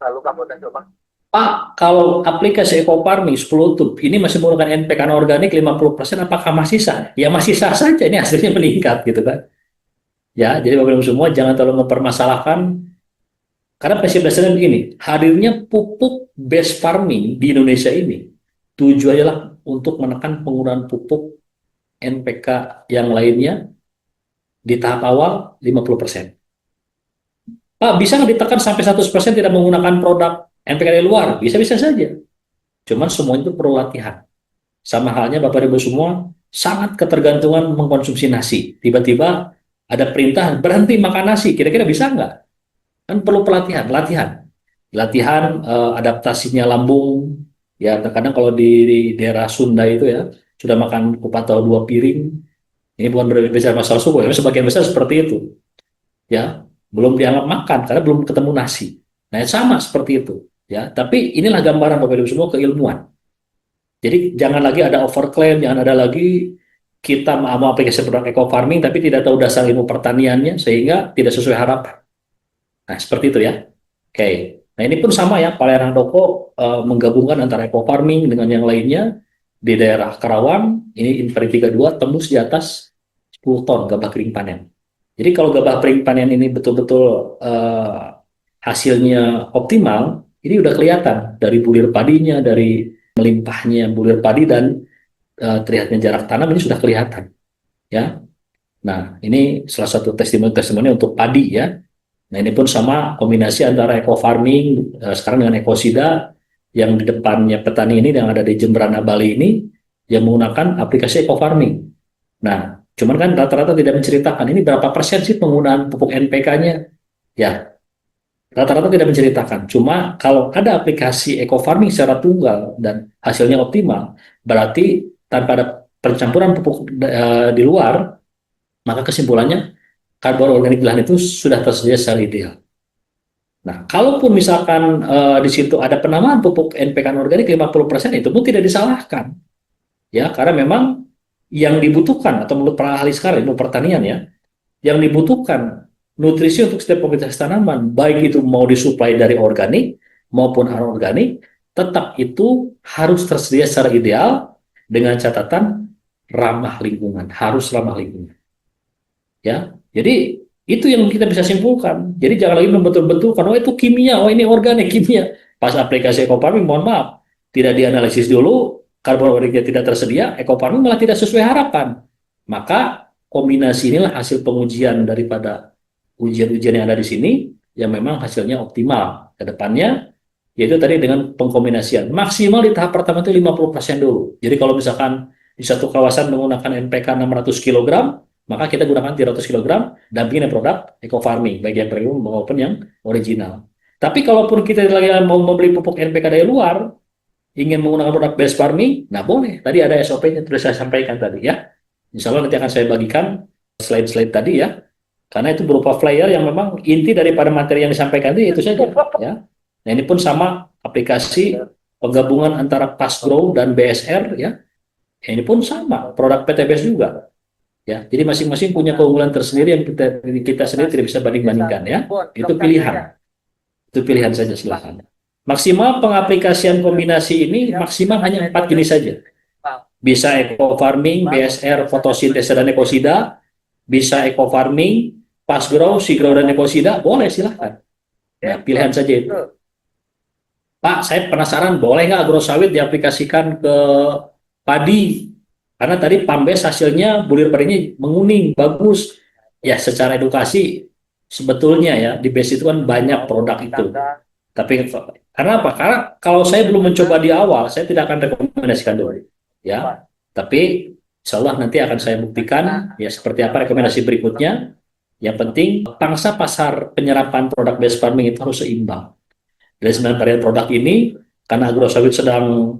Lalu Kabupaten Jombang. Pak, kalau aplikasi Eco Farming 10 tub ini masih menggunakan NPK organik 50%, apakah masih sah? Ya masih sah saja, ini hasilnya meningkat gitu kan. Ya, jadi Bapak Ibu semua jangan terlalu mempermasalahkan karena prinsip dasarnya begini, hadirnya pupuk base farming di Indonesia ini tujuannya adalah untuk menekan penggunaan pupuk NPK yang lainnya di tahap awal 50%. Pak, bisa nggak ditekan sampai 100% tidak menggunakan produk NPK dari luar? Bisa-bisa saja. Cuman semuanya itu perlu latihan. Sama halnya Bapak Ibu semua, sangat ketergantungan mengkonsumsi nasi. Tiba-tiba ada perintah berhenti makan nasi. Kira-kira bisa nggak? Kan perlu pelatihan, latihan adaptasinya lambung. Ya, terkadang kalau di daerah Sunda itu ya, sudah makan kupat tahu 2 piring. Ini bukan berbicara masalah suku, ya, sebagian besar seperti itu. Ya, belum dianggap makan karena belum ketemu nasi. Nah, sama seperti itu. Ya, tapi inilah gambaran Bapak Ibu semua keilmuan. Jadi jangan lagi ada overclaim, jangan ada lagi kita mau aplikasi produk eco farming tapi tidak tahu dasar ilmu pertaniannya sehingga tidak sesuai harapan. Nah, seperti itu ya. Oke. Nah, ini pun sama ya, Pak Handoko menggabungkan antara eco farming dengan yang lainnya di daerah Karawang, ini Inferi 32 tembus di atas 10 ton gabah kering panen. Jadi kalau gabah kering panen ini betul-betul hasilnya optimal, ini udah kelihatan dari bulir padinya, dari melimpahnya bulir padi dan terlihatnya jarak tanam ini sudah kelihatan. Ya. Nah, ini salah satu testimoni untuk padi ya. Nah, ini pun sama kombinasi antara eco farming sekarang dengan ekosida yang di depannya petani ini yang ada di Jemberana Bali ini yang menggunakan aplikasi eco farming. Nah, cuman kan rata-rata tidak menceritakan ini berapa persen sih penggunaan pupuk NPK-nya. Ya, rata-rata tidak menceritakan. Cuma kalau ada aplikasi eco farming secara tunggal dan hasilnya optimal, berarti tanpa ada pencampuran pupuk di luar, maka kesimpulannya karbon organik di lahan itu sudah tersedia secara ideal. Nah, kalaupun misalkan di situ ada penambahan pupuk NPK organik 50%, itu pun tidak disalahkan. Ya, karena memang yang dibutuhkan atau menurut para ahli sekarang ilmu pertanian ya, yang dibutuhkan nutrisi untuk setiap komoditas tanaman, baik itu mau disuplai dari organik maupun anorganik, tetap itu harus tersedia secara ideal dengan catatan ramah lingkungan, harus ramah lingkungan. Ya, jadi itu yang kita bisa simpulkan. Jadi jangan lagi membetul-betulkan, oh itu kimia, oh ini organik kimia. Pas aplikasi eco farming, mohon maaf, tidak dianalisis dulu, karbon organiknya tidak tersedia, eco farming malah tidak sesuai harapan. Maka kombinasi inilah hasil pengujian daripada ujian-ujian yang ada di sini, yang memang hasilnya optimal ke depannya, yaitu tadi dengan pengkombinasian. Maksimal di tahap pertama itu 50% dulu. Jadi kalau misalkan di satu kawasan menggunakan NPK 600 kg, maka kita gunakan 300 kg dampingin produk eco farming, baik yang premium maupun yang original. Tapi kalaupun kita lagi mau membeli pupuk NPK dari luar, ingin menggunakan produk base farming, nah boleh. Tadi ada SOP-nya sudah saya sampaikan tadi ya. Insya Allah nanti akan saya bagikan slide-slide tadi ya. Karena itu berupa flyer yang memang inti daripada materi yang disampaikan itu saja ya. Nah ini pun sama aplikasi penggabungan antara Pastgrow dan BSR ya. Ini pun sama produk PTBS juga ya. Jadi masing-masing punya keunggulan tersendiri yang kita sendiri tidak bisa banding-bandingkan ya. Itu pilihan. Itu pilihan saja silahkan. Maksimal pengaplikasian kombinasi ini maksimal hanya 4 jenis saja. Bisa eco farming, BSR, fotosintesa dan ekosida, bisa eco farming, Pastgrow, Seagrow dan ekosida, boleh silahkan. Nah, pilihan saja itu. Pak, saya penasaran, boleh nggak agrosawit diaplikasikan ke padi? Karena tadi Pambes hasilnya bulir padinya menguning, bagus. Ya, secara edukasi sebetulnya ya di base itu kan banyak produk itu. Tapi karena apa? Karena kalau saya belum mencoba di awal, saya tidak akan rekomendasikan dulu. Ya, tapi insya Allah nanti akan saya buktikan ya seperti apa rekomendasi berikutnya. Yang penting pangsa pasar penyerapan produk base farming itu harus seimbang. Dari 9 varian produk ini, karena agrosawit sedang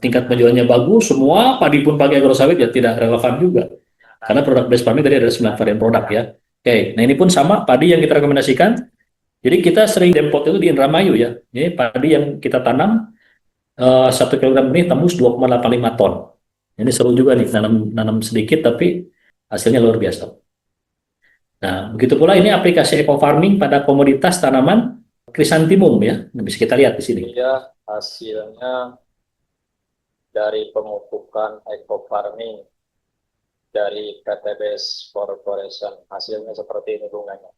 tingkat penjualannya bagus, semua padi pun pakai agrosawit ya tidak relevan juga. Karena produk base farming tadi ada 9 varian produk ya. Oke, nah ini pun sama padi yang kita rekomendasikan. Jadi kita sering dempot itu di Indramayu ya. Ini padi yang kita tanam 1 kilogram ini tembus 2,85 ton. Ini seru juga nih, nanam sedikit tapi hasilnya luar biasa. Nah, begitu pula ini aplikasi eco farming pada komoditas tanaman Chrysanthemum ya. Nah, bisa kita lihat di sini. Ya, hasilnya dari pemupukan eco farming dari PTBS Corporation, hasilnya seperti ini bunganya.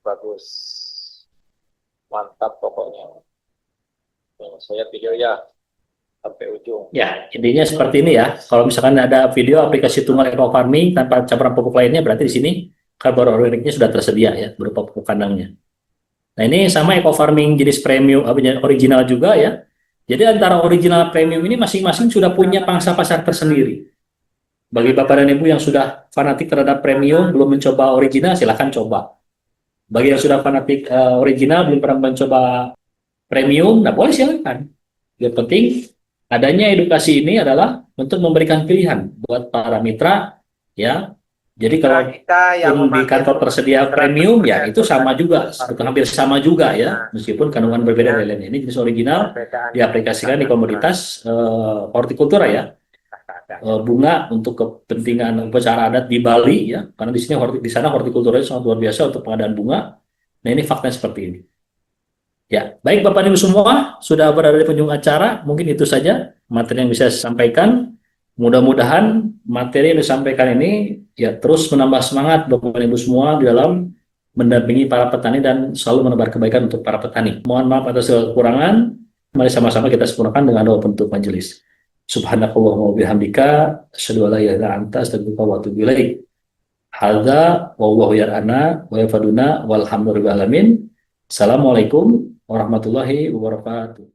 Bagus, mantap pokoknya. Saya video ya sampai ujung. Ya, intinya seperti ini ya. Kalau misalkan ada video aplikasi tunggal eco farming tanpa campuran pupuk lainnya, berarti di sini karbon organiknya sudah tersedia ya berupa pupuk kandangnya. Nah ini sama eco farming jenis premium original juga ya. Jadi antara original premium ini masing-masing sudah punya pangsa pasar tersendiri. Bagi Bapak dan Ibu yang sudah fanatik terhadap premium, belum mencoba original, silahkan coba. Bagi yang sudah fanatik original, belum pernah mencoba premium, nah boleh silahkan. Yang penting adanya edukasi ini adalah untuk memberikan pilihan buat para mitra ya. Jadi kalau di kantor tersedia premium ya itu sama juga, hampir sama juga ya, meskipun kandungan berbeda dari lainnya. Ini jenis original diaplikasikan di komoditas hortikultura ya, bunga untuk kepentingan upacara adat di Bali ya, karena di sana hortikulturanya sangat luar biasa untuk pengadaan bunga. Nah ini faktanya seperti ini. Ya, baik Bapak Ibu semua, sudah berada di penghujung acara, mungkin itu saja materi yang bisa saya sampaikan. Mudah-mudahan materi yang disampaikan ini ya terus menambah semangat Bapak Ibu semua di dalam mendampingi para petani dan selalu menebar kebaikan untuk para petani. Mohon maaf atas segala kekurangan, mari sama-sama kita sempurnakan dengan doa penutup majelis. Subhanakallahumma wa bihamdika, asyhadu an la ilaha illa anta, astaghfiruka wa atubu ilaik. Hadza wallahu yar'ana wa yafaduna walhamdulillahi alamin. Assalamualaikum warahmatullahi wabarakatuh.